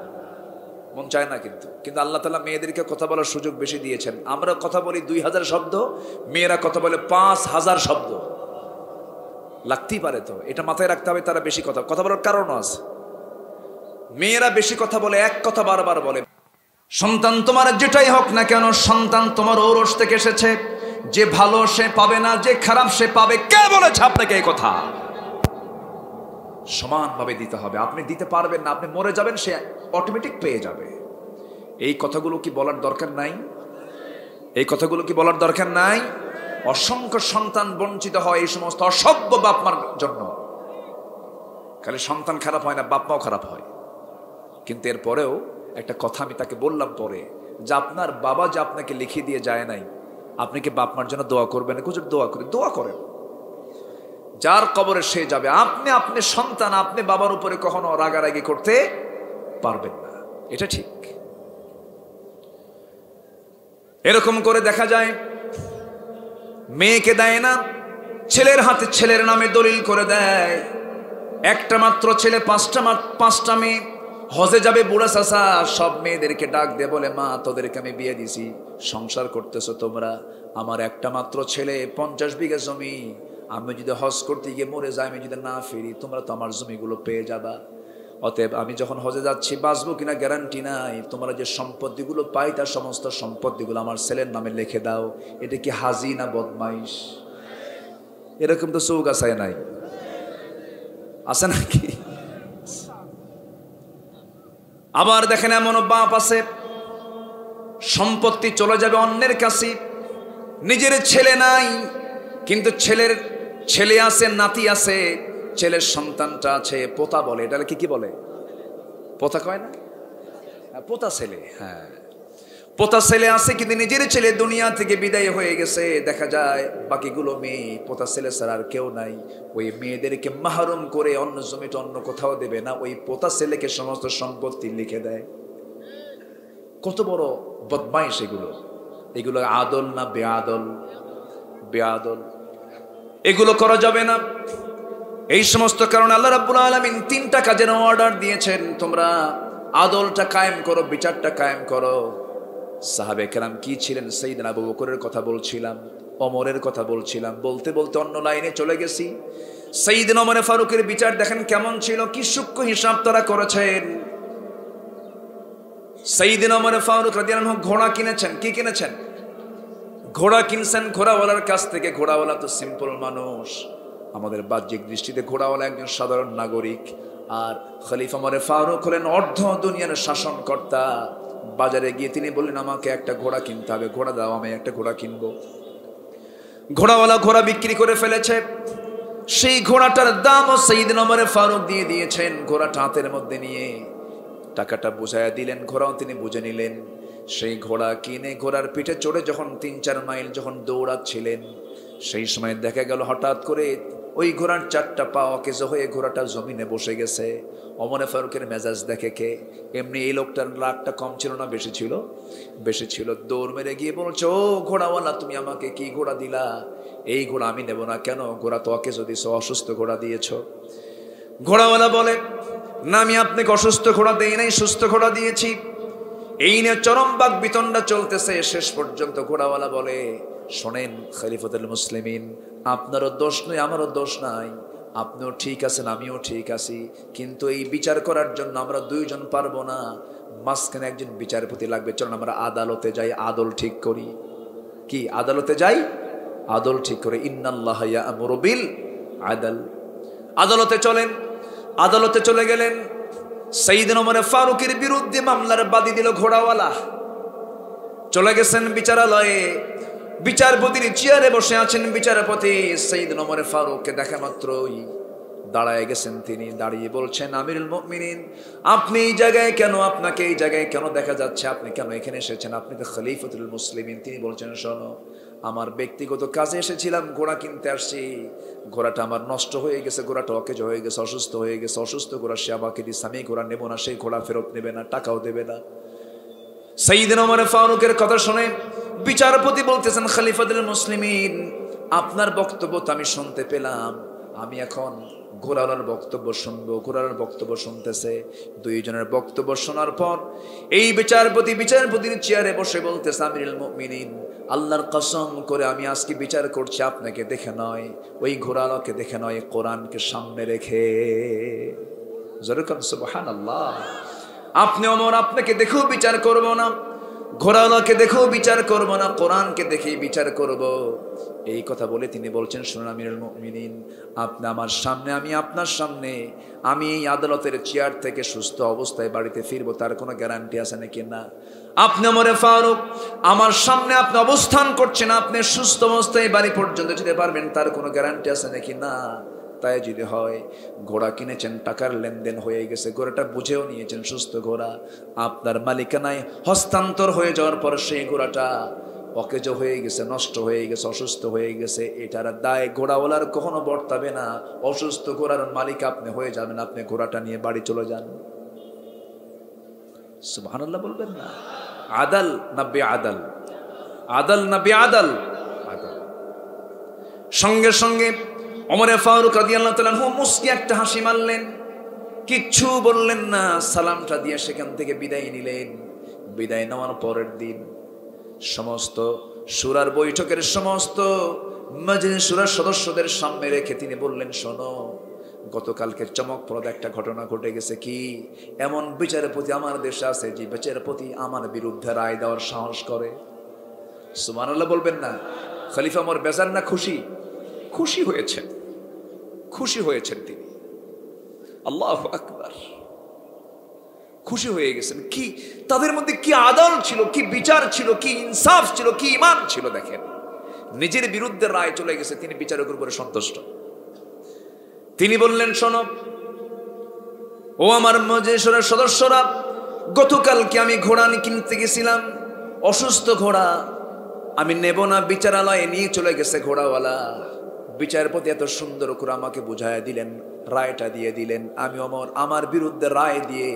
মন চায় না। কিন্তু আল্লাহ তাআলা মেয়েদেরকে কথা বলার সুযোগ বেশি দিয়েছেন। আমরা কথা বলি 2000 শব্দ, মেয়েরা কথা বলে 5000 শব্দ। লাগতেই পারে, তো এটা মাথায় রাখতে হবে। তারা বেশি কথা বলার কারণও আছে। মেয়েরা বেশি কথা বলে, এক কথা বারবার বলে। সন্তান তোমার যেটাই হোক না কেন, সন্তান তোমার ঔরস থেকে এসেছে। যে ভালো সে পাবে না, যে খারাপ সে পাবে। কে বলেছে আপনাকে এই কথা? সমানভাবে দিতে হবে। আপনি দিতে পারবেন না, আপনি মরে যাবেন, সে অটোমেটিক পেয়ে যাবে। এই কথাগুলো কি বলার দরকার নাই? এই কথাগুলো কি বলার দরকার নাই? অসংখ্য সন্তান বঞ্চিত হয় এই সমস্ত অসভ্য বাপ মার জন্য। খালি সন্তান খারাপ হয় না, বাপ মাও খারাপ হয়। কিন্তু এরপরেও একটা কথা আমি তাকে বললাম পরে, যে আপনার বাবা যে আপনাকে লিখিয়ে দিয়ে যায় নাই, আপনি কি বাপ মার জন্য দোয়া করবেন? হুজুর দোয়া করেন। যার কবরে সে যাবে। আপনি সন্তান, আপনি বাবার উপরে কখনো রাগারাগি করতে পারবেন না, এটা ঠিক। এরকম করে দেখা যায় মেয়েকে দেয় না, ছেলের হাতে ছেলের নামে দলিল করে দেয়। একটা মাত্র ছেলে, পাঁচটা মেয়ে। হজে যাবে বুড়া চাচা, সব মেয়েদেরকে ডাক দিয়ে বলে, মা তোদেরকে আমি বিয়ে দিছি, সংসার করতেছো তোমরা। আমার একটা মাত্র ছেলে, 50 বিঘা জমি। আমি যদি হজ করতে গিয়ে মরে যাই, আমি যদি না ফিরি, তোমরা তো আমার জমিগুলো পেয়ে যাবা। অতএব আমি যখন হজে যাচ্ছি, বাঁচবো কিনা গ্যারান্টি নাই। তোমরা যে সম্পত্তিগুলো পাই, তার সমস্ত সম্পত্তিগুলো আমার ছেলের নামে লিখে দাও। এটা কি হাজি না বদমাইশ? এরকম তো চৌগাছায় নাই, আছে নাকি? আবার দেখেন এমনও বাপ আছে, সম্পত্তি চলে যাবে অন্যের কাছে, নিজের ছেলে নাই, কিন্তু ছেলের ছেলে আছে, নাতি আছে, ছেলের সন্তানটা আছে, পোতা বলে। এটা কি বলে? পোতা কয় না? পোতা ছেলে। হ্যাঁ, পোতা ছেলে আছে, কিন্তু নিজের ছেলে দুনিয়া থেকে বিদায় হয়ে গেছে। দেখা যায় বাকিগুলো মেয়ে, পোতা ছেলে ছাড়া আর কেউ নাই। ওই মেয়েদেরকে মাহরুম করে অন্য জমিটা অন্য কোথাও দেবে না, ওই পোতা ছেলেকে সমস্ত সম্পত্তি লিখে দেয়। কত বড় বদমাইশ এগুলো! এগুলো আদল না বেআদল? বেআদল। এগুলো করা যাবে না। এই সমস্ত কারণে আল্লাহ রাব্বুল আলামিন 3টা কাজের অর্ডার দিয়েছেন। তোমরা আদলটা কায়েম করো, বিচারটা কায়েম করো। সাহাবে কেরাম কি ছিলেন? সাইয়েদনা আবু বকরের কথা বলছিলাম, ওমরের কথা বলছিলাম, বলতে বলতে অন্য লাইনে চলে গেছি। সাইয়েদনা ওমর ফারুকের বিচার দেখেন কেমন ছিল, কি সূক্ষ্ম হিসাব তারা করেছেন। সাইয়েদনা ওমর ফারুক রাদিয়াল্লাহু আনহু ঘোড়া কিনেছেন। কি কিনেছেন? ঘোড়া কিনছেন ঘোড়াওয়ালার কাছ থেকে। ঘোড়াওয়ালা তো সিম্পল মানুষ, আমাদের বাহ্যিক দৃষ্টিতে ঘোড়াওয়ালা একজন সাধারণ নাগরিক। আর খলিফা ওমর ফারুক হলেন অর্ধ দুনিয়ার শাসনকর্তা। বাজারে গিয়ে তিনি বললেন, আমাকে একটা ঘোড়া কিনতে হবে, ঘোড়া দাও, আমি একটা ঘোড়া কিনবো। ঘোড়াওয়ালা ঘোড়া বিক্রি করে ফেলেছে। সেই ঘোড়াটার দামও সাইয়েদনা ওমর ফারুক দিয়ে দিয়েছেন। ঘোড়াটা হাতের মধ্যে নিয়ে টাকাটা বুঝাইয়া দিলেন, ঘোড়াও তিনি বুঝে নিলেন। সেই ঘোড়া কিনে ঘোড়ার পিঠে চড়ে যখন 3-4 মাইল যখন দৌড়াচ্ছিলেন, সেই সময় দেখা গেল হঠাৎ করে ওই ঘোড়ার 4টা পা অকেজ হয়ে ঘোড়াটা জমিনে বসে গেছে। ওমর ফারুকের মেজাজ দেখে কে? এমনি এই লোকটার রাগটা কম ছিল না বেশি ছিল? বেশি ছিল। দৌড় মেরে গিয়ে বলছে, ও ঘোড়াওয়ালা, তুমি আমাকে কি ঘোড়া দিলা? এই ঘোড়া আমি নেব না। কেন? ঘোড়া তো অকেজ দিয়েছ, অসুস্থ ঘোড়া দিয়েছ। ঘোড়াওয়ালা বলে, না, আমি আপনাকে অসুস্থ ঘোড়া দেই নাই, সুস্থ ঘোড়া দিয়েছি। এই নিয়ে চরম বাক বিতণ্ডা চলতেছে। শেষ পর্যন্ত ঘোড়াওয়ালা বলে, শোনেন খলিফাতুল মুসলিমিন, আপনারও দোষ নয়, আমারও দোষ নাই। আপনিও ঠিক আছেন, আমিও ঠিক আছি, কিন্তু এই বিচার করার জন্য আমরা 2 জন পারবো না, মাঝখানে একজন বিচারপতি লাগবে। চলুন আমরা আদালতে যাই, আদল ঠিক করি। কি? আদালতে যাই, আদল ঠিক করে। ইন্নাল্লাহা ইয়া'মুরু বিল আদল। আদালতে চলেন। আদালতে চলে গেলেন। সাইয়েদনা ওমর ফারুকের বিরুদ্ধে মামলার বাদী দিল ঘোড়াওয়ালা। চলে গেছেন বিচারালয়ে। বিচারপতির চেয়ারে বসে আছেন বিচারপতি। সাইয়েদনা ওমর ফারুককে দেখা মাত্রই দাঁড়ায় গেছেন তিনি। দাঁড়িয়ে বলছেন, আমিরুল মুমিনিন, আপনি এই জায়গায় কেন? আপনাকে এই জায়গায় কেন দেখা যাচ্ছে? আপনি কেন এখানে এসেছেন? আপনি তো খলিফাতুল মুসলিমিন। তিনি বলছেন, শোনো, আমার ব্যক্তিগত কাজে এসেছিলাম, ঘোড়া কিনতে আসছি, ঘোড়াটা আমার নষ্ট হয়ে গেছে, ঘোড়াটা অকেজ হয়ে গেছে, অসুস্থ হয়ে গেছে। অসুস্থ ঘোড়া সে আমাকে দিচ্ছে, আমি ঘোড়া নেবো না, সেই ঘোড়া ফেরত নেবে না, টাকাও দেবে না। সাইয়েদনা ওমর ফারুকের কথা শুনে বিচারপতি বলতেছেন, খলিফাতুল মুসলিমিন, আপনার বক্তব্য তো আমি শুনতে পেলাম, আমি এখন ঘোড়াওয়ালার বক্তব্য শুনবো। ঘোড়ার বক্তব্য শুনতেছে। দুইজনের বক্তব্য শোনার পর এই বিচারপতির চেয়ারে বসে বলতেছে, আমিরুল মুমিনিন, আল্লাহর কসম করে আমি আজকে বিচার করছি আপনাকে দেখে নয়, ওই ঘোড়াওয়ালাকে দেখে নয়, কোরআনকে সামনে রেখে। যেরকম সুবহানাল্লাহ। আপনি ওমর, আপনাকে দেখেও বিচার করব না, ঘোড়াওয়ালাকে দেখেও বিচার করব না, কোরআনকে দেখেই বিচার করব। এই কথা বলে তিনি বলছেন, শুনুন আমিরুল মুমিনিন, আপনি আমার সামনে, আমি আপনার সামনে, আমি এই আদালতের চেয়ার থেকে সুস্থ অবস্থায় বাড়িতে ফিরবো, তার কোনো গ্যারান্টি আছে নাকি? না। আপনি ওমরে ফারুক, আমার সামনে আপনি অবস্থান করছেন, আপনি সুস্থ অবস্থায় বাড়ি পর্যন্ত যেতে পারবেন, তার কোনো গ্যারান্টি আছে নাকি? না। তাই যদি হয়, ঘোড়া কিনেছেন, টাকার লেনদেন হয়ে গেছে, ঘোড়াটা বুঝেও নিয়েছেন সুস্থ ঘোড়া, আপনার মালিকানায় হস্তান্তর হয়ে যাওয়ার পর সেই ঘোড়াটা অকেজ হয়ে গেছে, নষ্ট হয়ে গেছে, অসুস্থ হয়ে গেছে, এটার দায় ঘোড়াওয়ালার কখনো বর্তাবে না। অসুস্থ ঘোড়ার মালিক আপনি হয়ে যাবেন, আপনি ঘোড়াটা নিয়ে বাড়ি চলে যান। সুবহানাল্লাহ বলবেন না? আদাল না বেআদাল? আদাল না বেআদাল? আদাল। সঙ্গে সঙ্গে ওমরে ফারুক রাদিয়াল্লাহু তাআলা মুস্কি একটা হাসি মারলেন, কিচ্ছু বললেন না, সালামটা দিয়ে সেখান থেকে বিদায় নিলেন। বিদায় নেওয়ার পরের দিন সমস্ত সূরার বৈঠকের সমস্ত মাজলিস সূরার সদস্যদের সামনে রেখে তিনি বললেন, শোনো, গতকালকে চমকপ্রদ একটা ঘটনা ঘটে গেছে। কি? এমন বিচারপতি আমার দেশে আছে যে বিচারপতি আমার বিরুদ্ধে রায় দেওয়ার সাহস করে। সুবহানাল্লাহ বলবেন না? খলিফা ওমর বেজার না খুশি? খুশি হয়েছেন, খুশি হয়েছেন তিনি। আল্লাহু আকবার। খুশি হয়ে গেছেন। কি তাদের মধ্যে কি আদল ছিল, কি বিচার ছিল, কি ইনসাফ ছিল, কি ঈমান ছিল! দেখেন, নিজের বিরুদ্ধে রায় চলে গেছে, তিনি বিচারকের উপরে সন্তুষ্ট। তিনি বললেন, শোনো ও আমার মজলিসের সদস্যরা, গতকালকে আমি ঘোড়া কিনতে গেছিলাম, অসুস্থ ঘোড়া, আমি নেব না, বিচারালয়ে নিয়ে চলে গেছে ঘোড়াওয়ালা। বিচারপতি এত সুন্দর করে আমাকে বুঝাইয়া দিলেন, রায়টা দিয়ে দিলেন। আমি ওমর, আমার বিরুদ্ধে রায় দিয়ে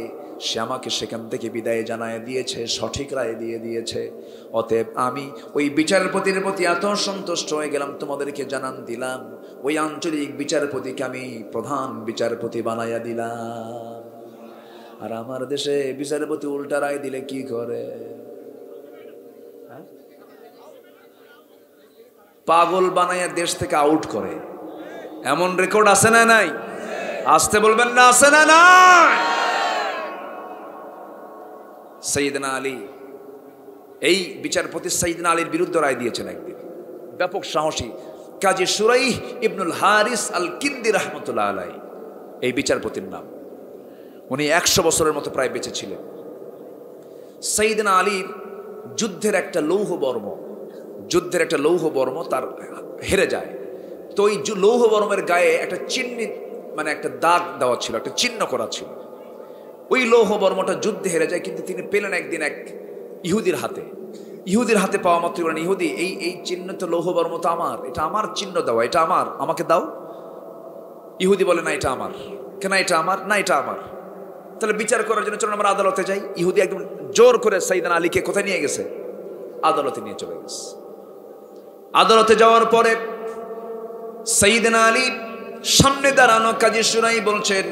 সে আমাকে সেখান থেকে বিদায় জানায় দিয়েছে, সঠিক রায় দিয়ে দিয়েছে। অতএব আমি ওই বিচারপতির প্রতি এত সন্তুষ্ট হয়ে গেলাম, তোমাদেরকে জানান দিলাম, ওই আঞ্চলিক বিচারপতিকে আমি প্রধান বিচারপতি বানাইয়া দিলাম। আর আমার দেশে বিচারপতি উল্টা রায় দিলে কি করে? পাগল বানাইয়া দেশ থেকে আউট করে। এমন রেকর্ড আছে না নাই? আসতে বলবেন না, আছে না নাই? সাইয়েদনা আলী, এই বিচারপতি সাইয়েদনা আলীর বিরুদ্ধে রায় দিয়েছেন একদিন, ব্যাপক সাহসী কাজী শুরাইহ ইবনুল হারিস আল কিন্দি রাহমাতুল্লাহ আলাইহি, এই বিচারপতির নাম। উনি 100 বছরের মতো প্রায় বেঁচে ছিলেন। সাইয়েদনা আলীর যুদ্ধের একটা লৌহ বর্ম তার হেরে যায়। তো ওই লৌহ বর্মের গায়ে একটা চিহ্নিত, মানে একটা দাগ দেওয়া ছিল, একটা চিহ্ন করা ছিল। ওই লৌহ বর্মটা যুদ্ধে হেরে যায়, কিন্তু তিনি পেলেন একদিন এক ইহুদির হাতে পাওয়া মাত্র বলেন, ইহুদি, এই চিহ্ন তো লৌহ বর্ম তো আমার, এটা আমার চিহ্ন দেওয়া, এটা আমার, আমাকে দাও। ইহুদি বলে, না এটা আমার। কেন এটা আমার? না এটা আমার। তাহলে বিচার করার জন্য চলুন আমরা আদালতে যাই। ইহুদি একদম জোর করে সাইয়েদনা আলীকে কোথায় নিয়ে গেছে? আদালতে নিয়ে চলে গেছে। আদালতে যাওয়ার পরে সাইয়েদনা আলী সামনে দাঁড়ানো কাজী শুরাইহ বলছেন,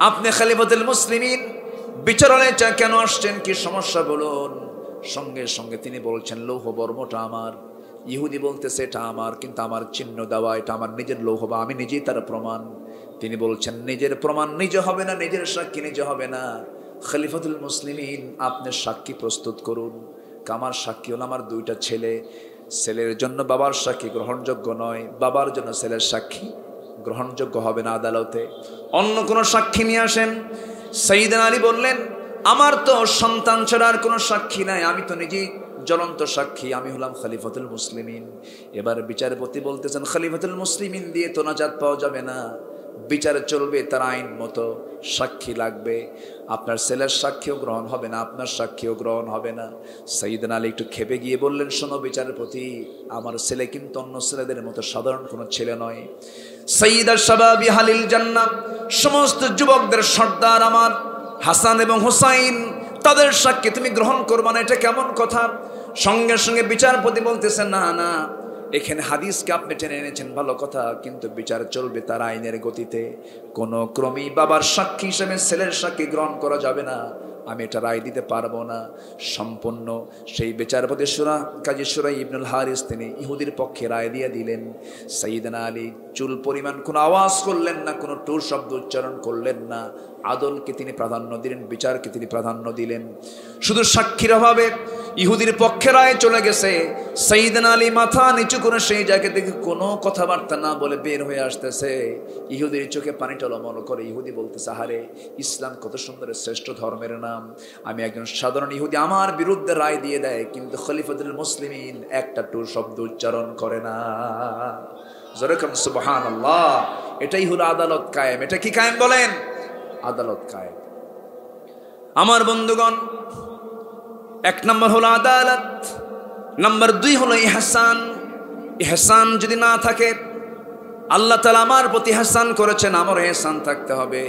আপনি খলিফাতুল মুসলিমিন, বিচারালয়ে কেন আসছেন, কি সমস্যা বলুন। সঙ্গে সঙ্গে তিনি বলছেন, লৌহ বর্মটা আমার। ইহুদি বলতেছে, এটা আমার, কিন্তু আমার চিহ্ন দেওয়া, এটা আমার নিজের লৌহ, বা আমি নিজেই তার প্রমাণ। তিনি বলছেন, নিজের প্রমাণ নিজে হবে না, নিজের সাক্ষী নিজে হবে না। খলিফাতুল মুসলিমিন, আপনি সাক্ষী প্রস্তুত করুন। আমার সাক্ষী হলো আমার 2টা ছেলে। ছেলের জন্য বাবার সাক্ষী গ্রহণযোগ্য নয়, বাবার জন্য ছেলের সাক্ষী গ্রহণযোগ্য হবে না আদালতে। অন্য কোনো সাক্ষী নিয়ে আসেন। সাইয়েদনা আলী বললেন, আমার তো সন্তান ছাড়া আর কোনো সাক্ষী নাই, আমি তো নিজেই জ্বলন্ত সাক্ষী, আমি হলাম খলিফাতুল মুসলিমিন। এবার বিচারপতি বলতেছেন, খলিফাতুল মুসলিমিন দিয়ে তো নাজাত পাওয়া যাবে না, বিচারে চলবে তার আইন মতো, সাক্ষী লাগবে। আপনার ছেলের সাক্ষীও গ্রহণ হবে না, আপনার সাক্ষীও গ্রহণ হবে না। সাইয়েদনা আলী একটু খেপে গিয়ে বললেন, শোনো বিচারের প্রতি, আমার ছেলে কিন্তু অন্য ছেলেদের মতো সাধারণ কোনো ছেলে নয়। সাইয়্যিদা শাবাবি আহলিল জান্নাহ, সমস্ত যুবকদের সর্দার আমার হাসান এবং হুসাইন, তাদের সাক্ষী তুমি গ্রহণ করবে না, এটা কেমন কথা? সঙ্গে সঙ্গে বিচারপতি বলতেছেন, না না, এখানে হাদিসকে আপনি টেনে এনেছেন ভালো কথা, কিন্তু বিচার চলবে তার আইনের গতিতে। কোনো ক্রমেই বাবার সাক্ষী হিসেবে ছেলের সাক্ষী গ্রহণ করা যাবে না, আমি এটা রায় দিতে পারবো না। সম্পূর্ণ সেই বিচারপতি কাজী সুরাই ইবনুল হারিস তিনি ইহুদির পক্ষে রায় দিয়ে দিলেন। সাইয়েদনা আলী চুল পরিমাণ কোনো আওয়াজ করলেন না, কোনো টুর শব্দ উচ্চারণ করলেন না। আদলকে তিনি প্রাধান্য দিলেন, বিচারকে তিনি প্রাধান্য দিলেন। শুধু সাক্ষীর অভাবে ইহুদির পক্ষে রায় চলে গেছে। সাইয়েদনা আলী মাথা নিচু করে সেই জায়গা থেকে কোনো কথাবার্তা না বলে বের হয়ে আসতেছে। ইহুদির চোখে পানি টলমল করে। ইহুদি বলতেছে, আহারে, ইসলাম কত সুন্দর শ্রেষ্ঠ ধর্মের নাম, আমি একজন সাধারণ ইহুদি, আমার বিরুদ্ধে রায় দিয়ে দেয়, কিন্তু খলিফাতুল মুসলিমিন একটা টুর শব্দ উচ্চারণ করে না। যেরকম সুবহানাল্লাহ, এটাই হলো আদালত কায়েম। এটা কি কায়েম বলেন? আদালত কায়েম। আমার বন্ধুগণ, এক নম্বর হলো আদালত, নাম্বার 2 হলো ইহসান। ইহসান যদি না থাকে, আল্লাহ তাআলা আমার প্রতি ইহসান করেছেন, আমার ইহসান থাকতে হবে।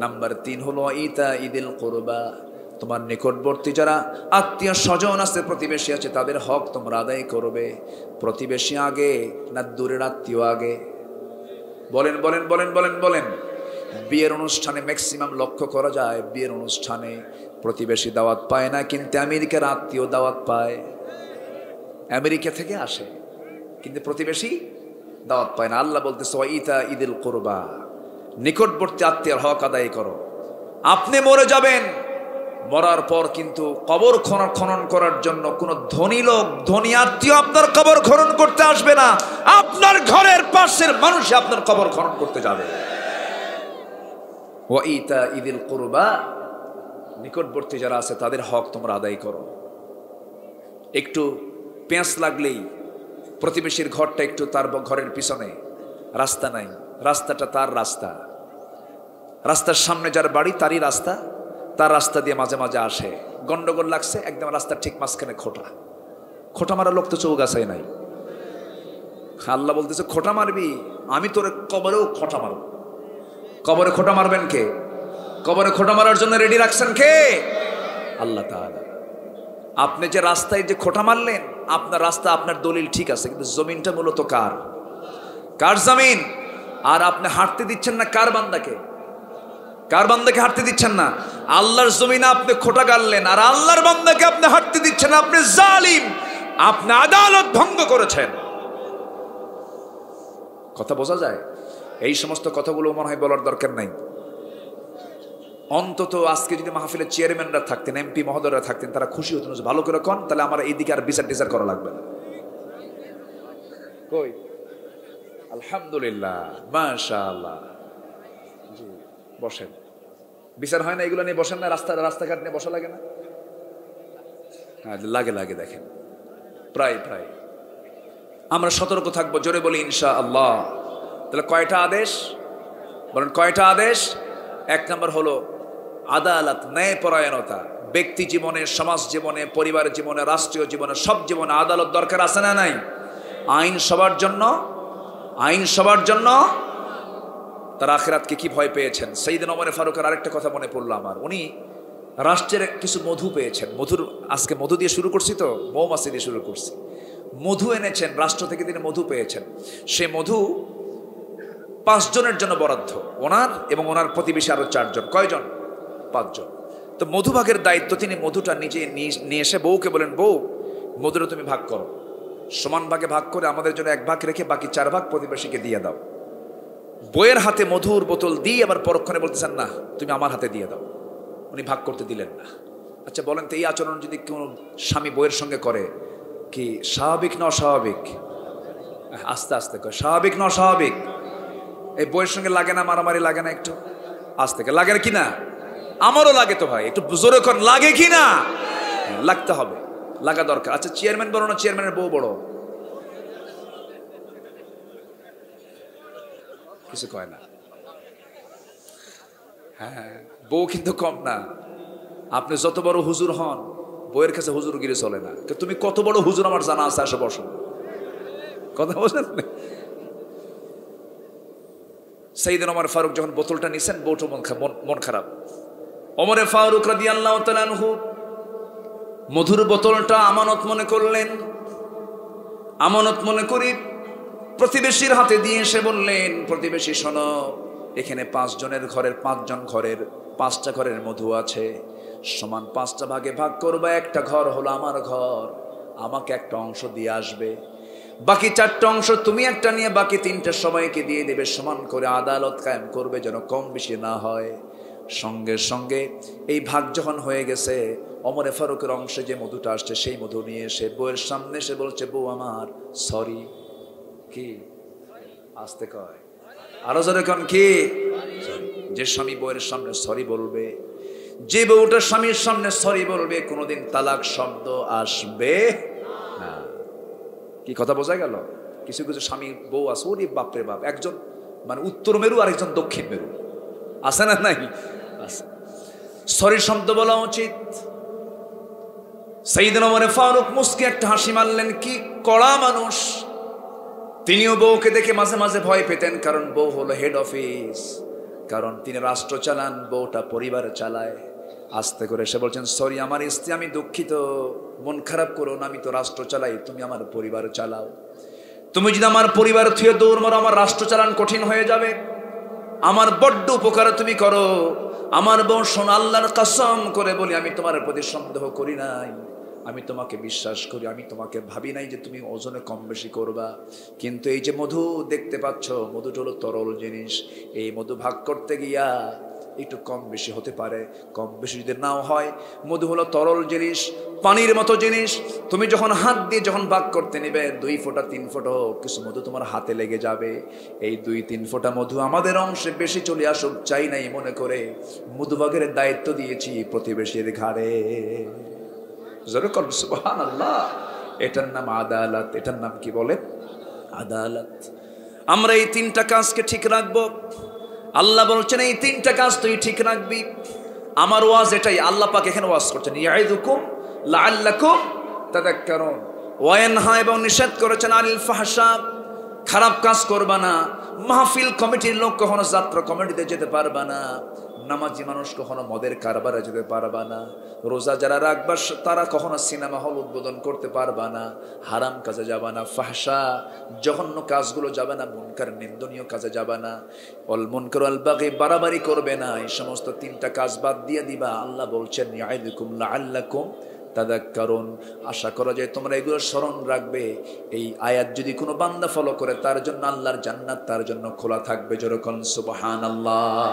নাম্বার 3 হলো ইতা ইদিল কুরবা, তোমার নিকটবর্তী যারা আত্মীয় স্বজন আছে, প্রতিবেশী আছে, তাদের হক তোমরা আদায় করবে। প্রতিবেশী আগে না দূরের আত্মীয় আগে? বলেন বলেন বলেন বলেন বলেন। বিয়ের অনুষ্ঠানে ম্যাক্সিমাম লক্ষ্য করা যায়, বিয়ের অনুষ্ঠানে প্রতিবেশী দাওয়াত পায় না, কিন্তু আমেরিকার আত্মীয় দাওয়াত পায়। আমেরিকা থেকে আসে, কিন্তু প্রতিবেশী দাওয়াত পায় না। আল্লাহ বলতেছে, ইতা ইদিল কুরবা, নিকটবর্তী আত্মীয়ের হক আদায় করো। আপনি মরে যাবেন, মরার পর কিন্তু কবর খনন করার জন্য কোন ধনী লোক, ধনী আত্মীয় আপনার কবর খনন করতে আসবে না, আপনার ঘরের পাশের মানুষ আপনার কবর খনন করতে যাবে। ওয়া ইতা ইদিল কুরবা, নিকটবর্তী যারা আছে তাদের হক তোমরা আদায় করো। একটু পেঁচ লাগলেই প্রতিবেশীর ঘরটা একটু তার ঘরের পিছনে, রাস্তা নাই, রাস্তাটা তার রাস্তা, রাস্তার সামনে যার বাড়ি তারই রাস্তা, তার রাস্তা দিয়ে মাঝে মাঝে আসে, গন্ডগোল লাগছে, একদম রাস্তার ঠিক মাঝখানে খোটা। খোটা মারা লোক তো চৌগাছায় নাই। আল্লাহ বলতেছে, খোটা মারবি, আমি তোর কবরেও খোটা মারব। কবরে খোটা মারবেন কে? কবরে খোটা মারার জন্য রেডি রাখছেন কে? আল্লাহ তাআলা। আপনি যে রাস্তায় যে খোটা মারলেন, আপনার রাস্তা, আপনার দলিল ঠিক আছে, কিন্তু জমিনটা মূলত কার? কার জমিন? আর আপনি হাঁটতে দিচ্ছেন না কার বান্দাকে? কার বান্দাকে হাঁটতে দিচ্ছেন না? আল্লাহর জমিনে আপনি খোটা গাড়লেন, আর আল্লাহর বান্দাকে আপনি হাঁটতে দিচ্ছেন। আপনি জালিম, আপনি আদালত ভঙ্গ করেছেন। কথা বোঝা যায়? এই সমস্ত কথাগুলো মনে হয় বলার দরকার নাই। অন্তত আজকে যদি মাহফিলের চেয়ারম্যানরা থাকতেন, এমপি মহোদয়রা থাকতেন, তারা খুশি হতেন, ভালো করে কন, তাহলে আমার এইদিকে আর বিচার টিচার করা লাগবে না। কই? আলহামদুলিল্লাহ, মাশাআল্লাহ। জি, বসেন। বিচার হয় না এগুলো নিয়ে বসেন না? রাস্তাঘাট নিয়ে বসা লাগে না? হ্যাঁ, লাগে লাগে। দেখেন, প্রায় আমরা সতর্ক থাকবো, জোরে বলি ইনশাআল্লাহ। তাহলে কয়টা আদেশ বলেন? কয়টা আদেশ? 1 নম্বর হলো আদালত, ন্যায়পরায়ণতা। ব্যক্তি জীবনে, সমাজ জীবনে, পরিবার জীবনে, রাষ্ট্রীয় জীবনে, সব জীবনে আদালত দরকার আছে না নাই? আইন সবার জন্য, আইন সবার জন্য। তার আখিরাতকে কি ভয় পেয়েছেন? সাইয়েদনা ওমর ফারুকের আরেকটা কথা মনে পড়লো আমার। উনি রাষ্ট্রের কিছু মধু পেয়েছেন। মধুর, আজকে মধু দিয়ে শুরু করছি তো, মৌমাছি দিয়ে শুরু করছি। মধু এনেছেন রাষ্ট্র থেকে, তিনি মধু পেয়েছেন। সে মধু 5 জনের জন্য বরাদ্দ, ওনার এবং ওনার প্রতিবেশী আরো 4 জন। কয়জন? 5 জন। তো মধুভাগের দায়িত্ব তিনি মধুটা নিজে নিয়ে এসে বউকে বলেন, বউ, মধুটা তুমি ভাগ করো, সমান ভাগে ভাগ করে আমাদের জন্য 1 ভাগ রেখে বাকি 4 ভাগ প্রতিবেশীকে দিয়ে দাও। বইয়ের হাতে মধুর বোতল দিয়ে আবার পরক্ষণে বলতেছেন, না তুমি আমার হাতে দিয়ে দাও। উনি ভাগ করতে দিলেন না। আচ্ছা বলেন তো, এই আচরণ যদি কোনো স্বামী বইয়ের সঙ্গে করে, কি স্বাভাবিক না অস্বাভাবিক? আস্তে আস্তে কয়, স্বাভাবিক না অস্বাভাবিক? এই বইয়ের সঙ্গে লাগে না মারামারি? লাগে না? একটু আস্তে লাগে কি না? আমারও লাগে তো ভাই, একটু জোরে কর, লাগে কি না? লাগতে হবে, লাগা দরকার। আচ্ছা, চেয়ারম্যান বড় না চেয়ারম্যানের বউ বড়? কিছু কয় না। হ্যাঁ, বউ কিন্তু কম না। আপনি যত বড় হুজুর হন, বউয়ের কাছে হুজুরগিরি চলে না। তুমি কত বড় হুজুর আমার জানা আছে, আসে বসো। কথা বলছেন। সাইয়েদনা ওমর ফারুক যখন বোতলটা নিছেন, বউটা মন খারাপ। ওমরে ফারুক রাদিয়াল্লাহু তাআলা আনহু মধুর বোতলটা আমানত মনে করলেন। আমানত মনে করি প্রতিবেশীর হাতে দিয়ে এসে বললেন, প্রতিবেশী শোনো, এখানে 5 জনের ঘরের 5 জন ঘরের 5টা ঘরের মধু আছে, সমান 5টা ভাগে ভাগ করবা। একটা ঘর হলো আমার ঘর, আমাকে একটা অংশ দিয়ে আসবে। বাকি 4টা অংশ তুমি একটা নিয়ে বাকি 3টা সবাইকে দিয়ে দেবে। সমান করে আদালত কায়েম করবে, যেন কম বেশি না হয়। সঙ্গে সঙ্গে এই ভাগ যখন হয়ে গেছে, ওমরে ফারুকের অংশে যে মধুটা আসছে সেই মধু নিয়ে এসে বউয়ের সামনে এসে বলছে, বউ আমার সরি। কি আসতে কয়, আরো জোরে কোন কি? যে স্বামী বউয়ের সামনে সরি বলবে, যে বউটা স্বামীর সামনে সরি বলবে, কোনোদিন তালাক শব্দ আসবে না। কি কথা বোঝা গেল? কিছু কিছু স্বামী বউ আছে, ওরে বাপরে বাপ, একজন মানে উত্তর মেরু আর একজন দক্ষিণ মেরু, আছে না? নাই, আছে। সরি শব্দ বলা উচিত। সাইয়েদনা ওমর ফারুক মুস্কি একটা হাসি মারলেন। কি কড়া মানুষ! তিনিও বউকে দেখে মাঝে মাঝে ভয় পেতেন, কারণ বউ হলো হেড অফিস, কারণ তিনি রাষ্ট্র চালান, বউটা পরিবার চালায়। আস্তে করে সে বলছেন, সরি আমার স্ত্রী, আমি দুঃখিত, মন খারাপ করো না, আমি তো রাষ্ট্র চালাই, তুমি আমার পরিবার চালাও। তুমি যদি আমার পরিবার থুয়ে দৌড় মারো, আমার রাষ্ট্র চালান কঠিন হয়ে যাবে। আমার বড্ড উপকার তুমি করো। আমার বউ শোন, আল্লাহর কসম করে বলি, আমি তোমার প্রতি সন্দেহ করি নাই, আমি তোমাকে বিশ্বাস করি, আমি তোমাকে ভাবি নাই যে তুমি ওজনে কম বেশি করবা। কিন্তু এই যে মধু দেখতে পাচ্ছ, মধুটা হলো তরল জিনিস। এই মধু ভাগ করতে গিয়া একটু কম বেশি হতে পারে, কম বেশি যদি নাও হয়। মধু হলো তরল জিনিস, পানির মতো জিনিস। তুমি যখন হাত দিয়ে যখন ভাগ করতে নেবে, 2 ফোঁটা 3 ফোঁটা কিছু মধু তোমার হাতে লেগে যাবে। এই 2-3 ফোঁটা মধু আমাদের অংশে বেশি চলে আসুক চাই নাই মনে করে মধুভাগের দায়িত্ব দিয়েছি প্রতিবেশীর ঘাড়ে। সুবহানাল্লাহ। এটার নাম আদালত। এটার নাম কি বলে? আদালত। আমরা এই 3টা কাজকে ঠিক রাখবো। আল্লাহ বলছেন এই 3টা কাজ তুই ঠিক রাখবি। আমার ওয়াজ এটাই। আল্লাহ পাক এখানে ওয়াজ করছেন, ইয়াইদুকুম লাআল্লাকুম তাযাক্কারুন। ওয়ায়ানহা, এবং নিষেধ করেছেন আনিল ফাহশা, খারাপ কাজ করবা না। মাহফিল কমিটির লোক কখনো যাত্রা কমিটিতে যেতে পারবা না। নামাজি মানুষ কখনো মদের কারবারে যেতে পারবা না। রোজা যারা রাখবা তারা কখনো সিনেমা হল উদ্বোধন করতে পারবা না। হারাম কাজে যাবা না, ফাহশা জঘন্য কাজগুলো যাবে না, মুনকার নিন্দনীয় কাজে যাবা না। অল মুনকার আল বাগি, বাড়াবাড়ি করবে না। এই সমস্ত 3টা কাজ বাদ দিয়ে দিবা। আল্লাহ বলছেন ইয়াইদুকুম লাআল্লাকুম তাযাক্কারুন। আশা করা যায় তোমরা এগুলো স্মরণ রাখবে। এই আয়াত যদি কোনো বান্দা ফলো করে, তার জন্য আল্লাহর জান্নাত তার জন্য খোলা থাকবে। যেরকম সুবহানাল্লাহ।